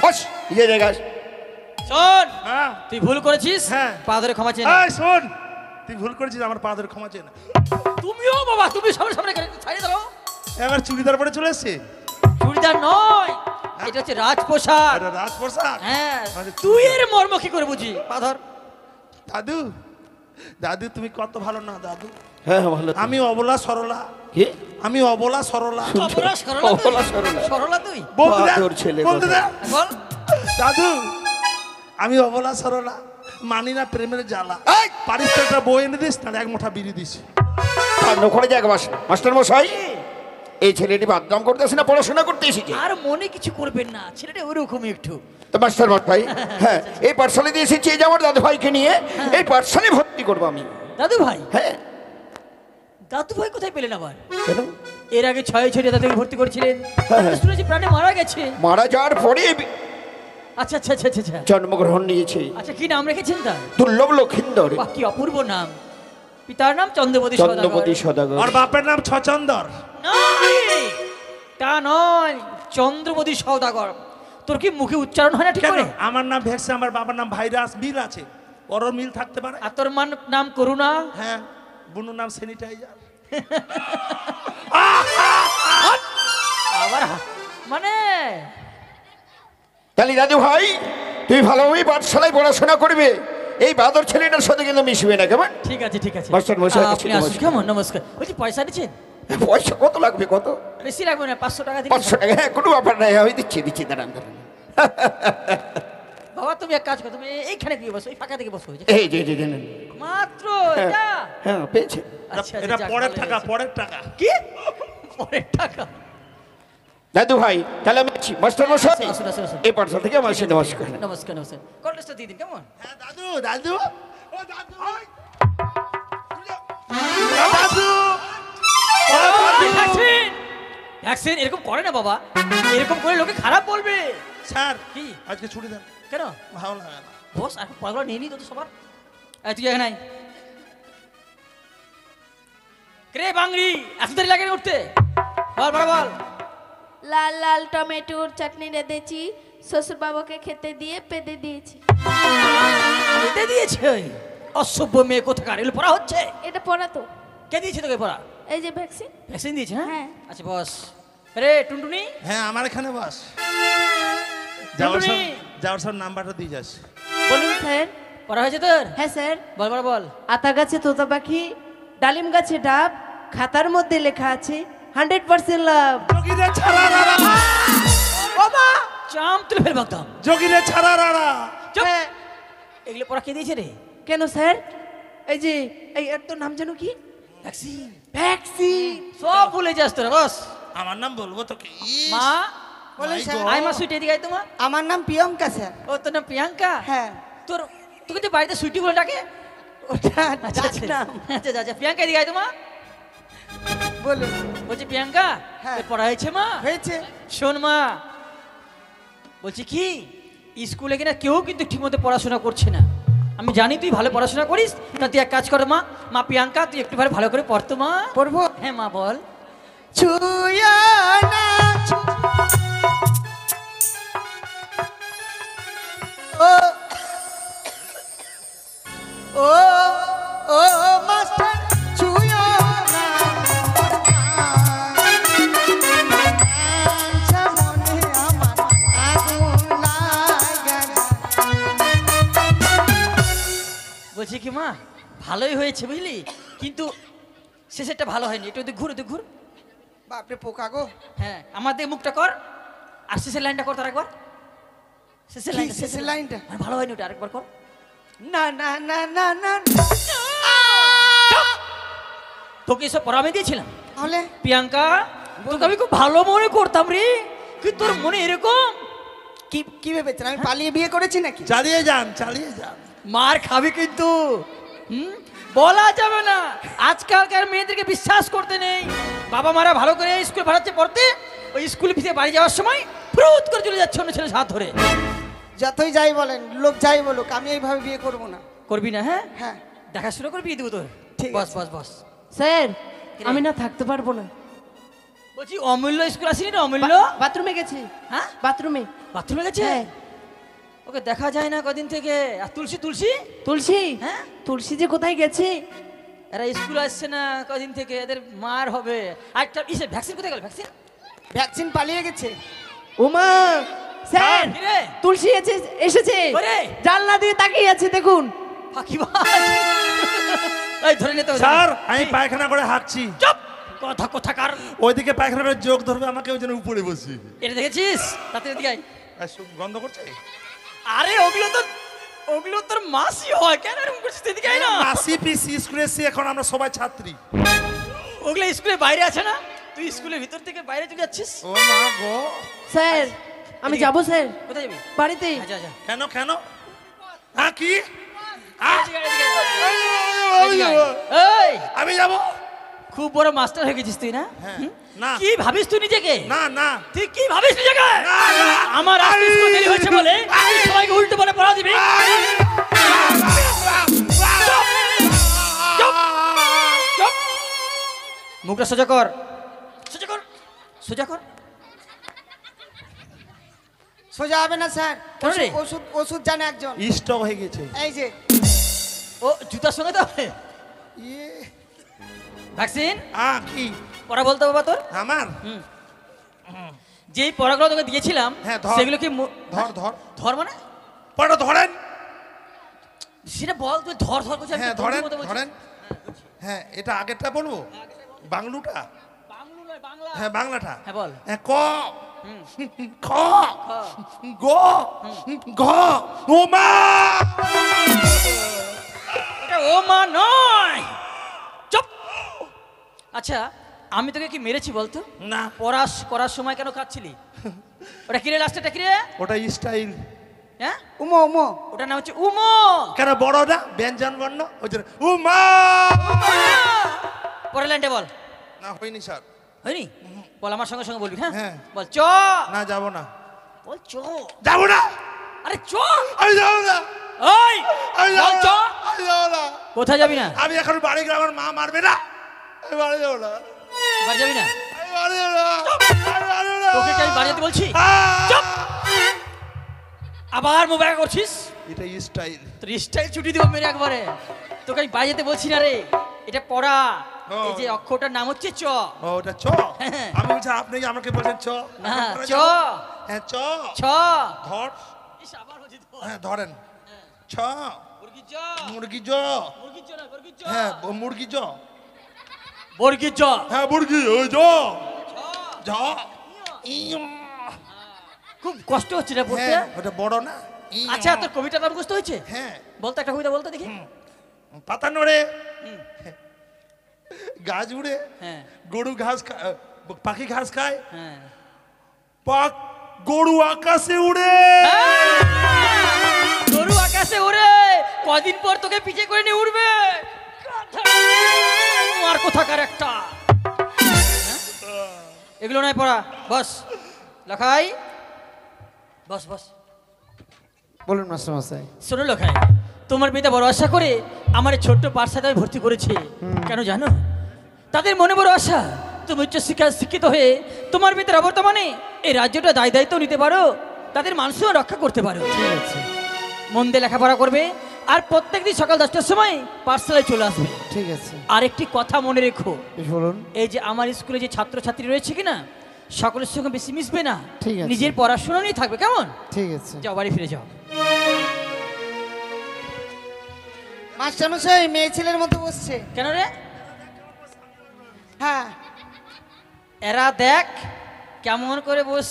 বস, নিজে জায়গায়। শোন, হ্যাঁ তুই ভুল করেছিস, হ্যাঁ। পা ধরে ক্ষমা চেয়ে নে। এই শোন, তুই ভুল করেছিস, আমার পা ধরে ক্ষমা চেয়ে না। তুমিও বাবা, তুমি সামনে সামনে ছাড়িয়ে দাও। এবার চুড়িদার পরে চলে এসছে। চুড়িদার নয়, এটা হচ্ছে রাজপোশাক। এটা রাজপ্রসাদ। হ্যাঁ, মানে তুই এর মর্ম কি করে বুঝি? পা ধর। দাদু, দাদু তুমি কত ভালো না দাদু। হ্যাঁ ভালো তো। আমি অবলা সরলা, কি? আমি অবলা সরলা। অবলা সরলা তুই? অবলা সরলা। সরলা তুই? বলতে দে, বাদর ছেলে বলতে দে। বল। দাদু, আমি অবলা সরলা, মানি না প্রেমের জ্বালা। এই! পারিস তো একটা বই এনে দিস, তাহলে এক মুঠা বিড়ি দিস। ওখানে যাক মাস্টার মশাই, এই ছেলেটি বাদনাম করতে আসে না পড়াশোনা করতে এসেছে। আর মনে কিছু করবেন না, ছেলেটা ওরকমই একটু। তো মাস্টার মশাই, হ্যাঁ এই পাঠশালে দিয়ে এসেছি, এই যে আমার দাদু ভাইকে নিয়ে এই পাঠশালে ভর্তি করবো আমি। দাদু ভাই? হ্যাঁ। দাদু ভাই কোথায় পেলেন আবার? কেন? এর আগে ছয় দাদুকে ভর্তি করেছিলেন, হ্যাঁ, হ্যাঁ। শুনেছি প্রাণে মারা গেছে। মারা যাওয়ার পরে আচ্ছা আচ্ছা আচ্ছা আচ্ছা। জন্মগ্রহণ নিয়েছে। আচ্ছা, কি নাম রেখেছেন তার? দুর্লভ লক্ষিন্দর। বাহ, কি অপূর্ব নাম। পিতার নাম চন্দ্রপতি চন্দ্রপতি সদাগর। আর বাপের নাম ছচন্দর। নয়, তা নয়, চন্দ্রপতি সওদাগর। তোর কি মুখে উচ্চারণ হয় না ঠিক কেন? করে? আমার নাম ভেক্সে, আমার বাবার নাম ভাইরাস, মিল আছে। ওর মিল থাকতে পারে। আর তোর নাম করুণা। হ্যাঁ, বুনুর নাম স্যানিটাইজার। আবার মানে তাহলে দাদু ভাই, তুই ভালোভাবে পাঠশালায় পড়াশোনা করবে, এই বাদর ছেলেটার সাথে কিন্তু মিশবে না, কেমন? ঠিক আছে ঠিক আছে। মাস্টার মশাই, আপনি আসুন। কেমন? নমস্কার। বলছি পয়সা দিচ্ছেন? পয়সা কত লাগবে? কত? বেশি লাগবে না, 500 টাকা দিন। 500 টাকা? হ্যাঁ, কোনো ব্যাপার নাই, আমি দিচ্ছি দাঁড়ান। বাবা তুমি এক কাজ করো, তুমি এইখানে গিয়ে বসো, এই ফাঁকা থেকে বসো। এই যে নেন। মাত্র হ্যাঁ, এটা? হ্যাঁ পেয়েছে। আচ্ছা, এটা যাক, পরের ভালো টাকা, হয়েছে। পরের টাকা। কি পরের টাকা? দাদু ভাই, তাহলে আমি আছি। মাস্টার মশাই, আসুন, আসুন, আসুন। এই পাঠশালা থেকে আমার সাথে নমস্কার। নমস্কার নমস্কার। কলেজটা দিয়ে দিন, কেমন? হ্যাঁ দাদু, দাদু, ও দাদু, দাদু, ও দাদু। ভ্যাকসিন এরকম করে না বাবা, এরকম করে লোকে খারাপ বলবে। স্যার, কি? আজকে ছুটি দেন। কেন? ভালো লাগে না। বস এখন পড়াগুলো নিয়ে নি তো সবার। তুই এখানে আয়। রে বাংরি, এত দেরি লাগে না উঠতে? বল বল বল। লাল লাল টমেটোর চাটনি রেঁধেছি, শ্বশুর বাবাকে খেতে দিয়ে পেতে দিয়েছি। এতে দিয়েছে? অসভ্য মেয়ে কোথাকার, এগুলো পড়া হচ্ছে? এটা পড়া তো। কে দিয়েছে তোকে পড়া? এই যে ভ্যাকসিন। ভ্যাকসিন দিয়েছে? হ্যাঁ হ্যাঁ। আচ্ছা বস। রে টুনটুনি, হ্যাঁ, আমার এখানে বস। টুনটুনি। যাওয়ার সব নাম্বারটা দিয়ে যাস। বলুন স্যার। পড়া হয়েছে তোর? হ্যাঁ স্যার। বল বল বল। আতা গাছে তোতা পাখি, ডালিম গাছে ডাব, খাতার মধ্যে লেখা আছে 100% লাভ। যোগীরে ছাড়া রাড়া, বাবা চাম তুলে ফেলবো একদম। যোগীরে ছাড়া রাড়া। চুপ। হ্যাঁ। এগুলো পড়া কে দিয়েছে রে? কেন স্যার? এই যে এই এর তো নাম জানো কি? ভ্যাকসিন। ভ্যাকসিন। সব ভুলে যাস তোরা, বস। আমার নাম বলবো তোকে? মা, বলুন My স্যার। God. আই মা সুইটি এদিকে আয় তোমার। আমার নাম প্রিয়ঙ্কা স্যার। ও তোর নাম প্রিয়াঙ্কা? হ্যাঁ। তোর তোকে তো বাড়িতে সুইটি বলে ডাকে? ওটা আচ্ছা ডাক আচ্ছা নাম। আচ্ছা আচ্ছা। প্রিয়াঙ্কা এদিকে আয় তোমার। বলুন। বলছি প্রিয়াঙ্কা, হ্যাঁ। তোর পড়া হয়েছে মা? হয়েছে। শোন মা, বলছি কি, স্কুলে কিনা কেউ কিন্তু ঠিকমতো পড়াশোনা করছে না। আমি জানি তুই ভালো পড়াশোনা করিস, তা তুই এক কাজ কর মা, মা প্রিয়াঙ্কা তুই একটু ভালো করে পড়তো মা। পড়বো। হ্যাঁ মা বল। ছুঁয়া না ও ও ও মাস্টার ছুঁয়া না সামনে আমার আগুন লাগা। বলছি কি মা, ভালোই হয়েছে বুঝলি, কিন্তু শেষেরটা ভালো হয়নি। একটু ঘুর, একটু ঘুর। বাপরে পোকা গো। হ্যাঁ, আমার দিকে মুখটা কর, আর শেষের লাইনটা কর তার একবার। শেষের কি লাইনটা, শেষের লাইনটা? ভালো হয়নি, ওটা আরেকবার কর। না না না না না তোকে এসব পড়া আমি দিয়েছিলাম? তাহলে প্রিয়াঙ্কা, তোকে আমি খুব ভালো মনে করতাম রে, কিন্তু তোর মনে এরকম। কি কি ভেবেছেন আমি পালিয়ে বিয়ে করেছি নাকি? চালিয়ে যান, চালিয়ে যান। মার খাবি কিন্তু, বলা যাবে না। আজকালকার মেয়েদেরকে বিশ্বাস করতে নেই। বাবা মারা ভালো করে স্কুল ভাড়াচ্ছে পড়তে, ওই স্কুল ফিরে বাড়ি যাওয়ার সময় ফুরুত করে চলে যাচ্ছে অন্য ছেলের হাত ধরে। যতই যাই বলেন, লোক যাই বলুক, আমি এইভাবে বিয়ে করব না। করবি না? হ্যাঁ হ্যাঁ। দেখাশোনা করে বিয়ে দেবো তোর। ঠিক বস আছে। বস বস। স্যার আমি না থাকতে পারবো না। বলছি অমূল্য স্কুল আসেনি না? অমূল্য বাথরুমে গেছে। হ্যাঁ বাথরুমে। বাথরুমে গেছে? হ্যাঁ। ওকে দেখা যায় না কদিন থেকে। আর তুলসী তুলসী তুলসী? হ্যাঁ তুলসী যে কোথায় গেছে? এরা স্কুল আসছে না কদিন থেকে, এদের মার হবে। আর ইসে ভ্যাকসিন কোথায় গেল? ভ্যাকসিন ভ্যাকসিন পালিয়ে গেছে। ওমা স্যার, কি রে? তুলসী এসেছে। ওরে! জানলা দিয়ে তাকিয়ে আছে, দেখুন। ফাঁকিবাজ। এই ধরে নিতে হবে। স্যার আমি পায়খানা করে হাঁকছি। চুপ! কথা কোথাকার। ওইদিকে পায়খানা করে যোগ ধরবে আমাকে, ওই জন্য উপরে বসি। এটা দেখেছিস? তাতে এদিকে আয়। গন্ধ করছে। আরে ওগুলো তোর মাসি হয়, কেন এরকম করছিস? এদিকে আয় না। মাসি পিসি স্কুলে এসে এখন আমরা সবাই ছাত্রী। ওগুলো স্কুলের বাইরে আছে না, তুই স্কুলের ভিতর থেকে বাইরে চলে যাচ্ছিস। ও মা গো। স্যার আমি যাব স্যার কোথায় যাবি? বাড়িতে। যা যা। কেন কেন? হ্যাঁ কি? এদিকে আয়, এদিকে আয়। এদিকে আয়। এই আমি যাব? খুব বড় মাস্টার হয়ে গেছিস তুই না? হ্যাঁ। হুম? না। কি ভাবিস তুই নিজেকে? না না। তুই কি ভাবিস নিজেকে? না, না। আমার আজকে স্কুল দেরি হয়েছে বলে তুই সবাইকে উল্টো পাল্টা পড়া দিবি? চুপ! চুপ! মুখটা সোজা কর। সোজা কর। সোজা কর। সোজা হবে না স্যার। কেন রে? ওষুধ ওষুধ জানে একজন। স্টক হয়ে গেছে। এই যে ও জুতার সঙ্গে তো ইয়ে। ভ্যাকসিন কি পড়া বলতে বাবা তোর? আমার? যেই পড়াগুলো তোকে দিয়েছিলাম হ্যাঁ, ধর। সেগুলো কি ধর ধর ধর মানে? পড়া ধরেন। সেটা বল, তুই ধর ধর করছিস। হ্যাঁ ধরেন ধরেন। হ্যাঁ এটা আগেরটা বলবো? বাংলুটা? বাংলা নয়, বাংলা। হ্যাঁ বাংলাটা। হ্যাঁ বল। হ্যাঁ ক খ গ ঘ ও মা। এটা ও মা নয়। চুপ! আচ্ছা আমি তোকে কি মেরেছি বলতো? না। করার সময় কেন কাঁদছিলি? ওটা কিরে লাস্টেটা কিরে? ওটা স্টাইল। হ্যাঁ উমো উমো। ওটার নাম হচ্ছে উমো। কেন বড় না ব্যঞ্জন বর্ণ ওই জন্য ও মা। পরের লাইনটা বল। না হয়নি স্যার। হয়নি? বল আমার সঙ্গে সঙ্গে বলবি। হ্যাঁ হ্যাঁ। বল চ। না যাব না। বল চ। যাবো না। আরে চ। আমি যাবো না। ওই আমি বল চ। যাবো না। কোথায় যাবি না? আমি এখন বাড়ি গেলে আমার মা মারবে না। আমি বাড়ি যাবো না। বাড়ি যাবি না? আমি বাড়ি যাবো না। আমি বাড়ি যাবো না। তোকে কি আমি বাড়ি যেতে বলছি? আহ! চুপ! আবার মোবাইল করছিস? এটা স্টাইল। তোর স্টাইল ছুটি দিব মেরে একবারে। তোকে আমি বাড়ি যেতে বলছি না রে, এটা পড়া। ও। এই যে অক্ষরটার নাম হচ্ছে চ। ও ওটা চ। হ্যাঁ। আমি বলছি আপনি কি আমাকে বলছেন চ? না, আমি পরে চ। যাবো। হ্যাঁ চ। ছ। ধর। ইস, আবার বলছি ধর। হ্যাঁ ধরেন। ছ বর্গি জ। মুরগি জ। বর্গি জ না, বর্গি জ। হ্যাঁ মুরগি জ। বর্গি জ। হ্যাঁ মুরগি ওই জ। জ। ইয়। খুব কষ্ট হচ্ছে রে পড়তে। হ্যাঁ ওটা বড় না। ইয়। আচ্ছা তোর কবিতা নাম মুখস্থ হয়েছে? হ্যাঁ বলতো একটা কবিতা বলতো দেখি। পাতা নড়ে গাছ উড়ে হ্যাঁ গরু ঘাস পাখি ঘাস খায় হ্যাঁ। পাক গরু আকাশে উড়ে। গরু আকাশে ওরে কদিন পর তোকে পিছে করে নিয়ে উড়বে। আর কোথাকার একটা। হ্যাঁ? এগুলো নয় পড়া। বস লখাই, বস বস। বলুন মাস্টার মশাই। শোনো লখাই, তোমার মেয়েটা বড় আশা করে আমার এই ছোট্ট পাঠশালায় ভর্তি করেছে। কেন জানো? তাদের মনে বড় আশা তুমি উচ্চ শিক্ষায় শিক্ষিত হয়ে তোমার মেয়েদের অবর্তমানে এই রাজ্যটা দায়িত্ব নিতে পারো, তাদের মানুষও রক্ষা করতে পারো। ঠিক আছে মন দিয়ে লেখাপড়া করবে আর প্রত্যেকদিন সকাল 10টার সময় পাঠশালায় চলে আসবে। ঠিক আছে। আর একটি কথা মনে রেখো, বলুন। এই যে আমার স্কুলে যে ছাত্রছাত্রী রয়েছে কিনা সকলের সঙ্গে বেশি মিশবে না। ঠিক আছে। নিজের পড়াশোনা নিয়ে থাকবে। কেমন? ঠিক আছে। যাও বাড়ি ফিরে যাও। মাস্টার মশাই মেয়ে ছেলের মতো বসছে। কেন রে? হ্যাঁ এরা দেখ কেমন করে বস।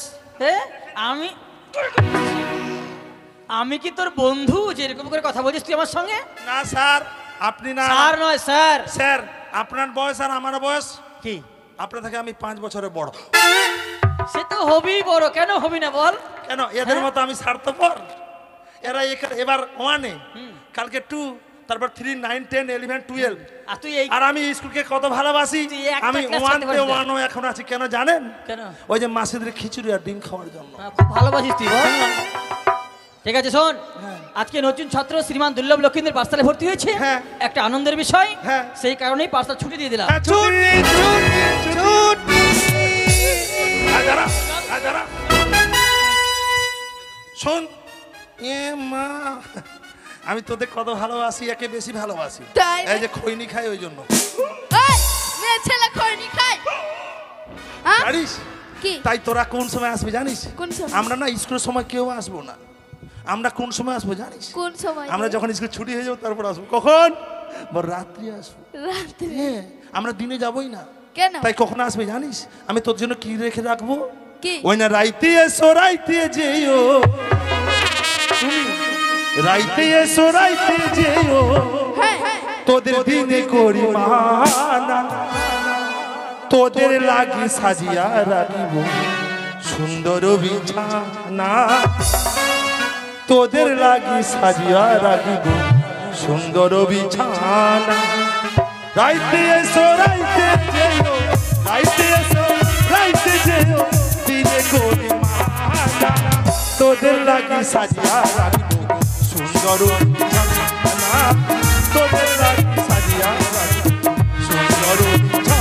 আমি কি তোর বন্ধু যে এরকম করে কথা বলছিস তুই আমার সঙ্গে? না স্যার আপনি না। স্যার নয় স্যার। স্যার আপনার বয়স আর আমার বয়স কি? আপনার থেকে আমি 5 বছরের বড়। সে তো হবি বড়, কেন হবি না বল? কেন এদের মতো আমি স্বার্থপর? এরা এবার 1 কালকে 2 তারপর 3 9 10 11 12 আর তুই এই আর আমি স্কুলকে কত ভালোবাসি। তুই একটা আমি class 1 করতে পারিস না। 1 এখন আছি কেন জানেন? কেন? ওই যে মাসিদের খিচুড়ি আর ডিম খাওয়ার জন্য। খুব ভালোবাসিস তুই বল। ঠিক আছে শোন, আজকে নতুন ছাত্র শ্রীমান দুর্লভ লক্ষিন্দের পাঠশালায় ভর্তি হয়েছে। হ্যাঁ। একটা আনন্দের বিষয়। হ্যাঁ। সেই কারণেই পাঠশালা ছুটি দিয়ে দিলাম। হ্যাঁ, ছুটি ছুটি ছুটি। দাঁড়া, দাঁড়া। শোন এ মা, আমি তোদের কত ভালোবাসি, একে বেশি ভালোবাসি। তাই? এই যে খৈনি খাই ওই জন্য। এই, মেয়ে ছেলে খৈনি খায়? হ্যাঁ? জানিস কি? তাই তোরা কোন সময় আসবি জানিস? কোন সময়? আমরা না স্কুলের সময় কেউ আসবো না। আমরা কোন সময় আসবো জানিস? কোন সময়? আমরা যখন স্কুল ছুটি হয়ে যাবো তারপর আসবো। কখন? বল রাত্রি আসবো। রাত্রে। হ্যাঁ, আমরা দিনে যাবোই না। কেন? তাই কখন আসবে জানিস? আমি তোর জন্য কি রেখে রাখবো? কি? ওই না রাইতে এসো রাইতে যেও, তুমি রাইতে এসো রাইতে যেও, হ্যাঁ, হ্যাঁ। তোদের দিনে করি মানা, তোদের লাগি সাজিয়া রাখিব সুন্দর বিছানা, তোদের লাগি সাজিয়া রাখিব সুন্দর বিছানা। রাইতে এসো রাইতে যেও, রাইতে এসো রাইতে যেও, দিনে করি মানা, তোদের লাগি সাজিয়া রাখিব সুন্দর বিছানা, তোদের লাগি সাজিয়া রাখিব সুন্দর বিছানা।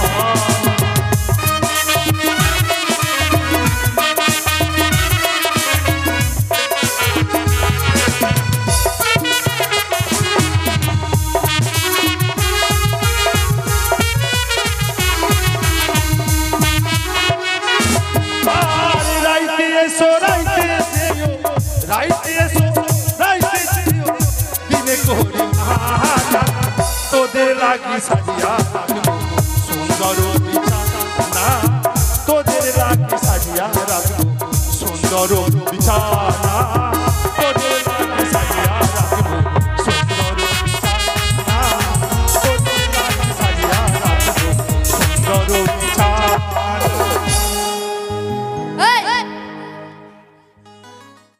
রাইতে এসো রাইতে যেও, রাইতে এসো রাইতে যেও, দিনে করি মানা, তোদের লাগি সাজিয়া রাখব সুন্দর বিছানা, তোদের লাগি সাজিয়া রাখব সুন্দর বিছানা।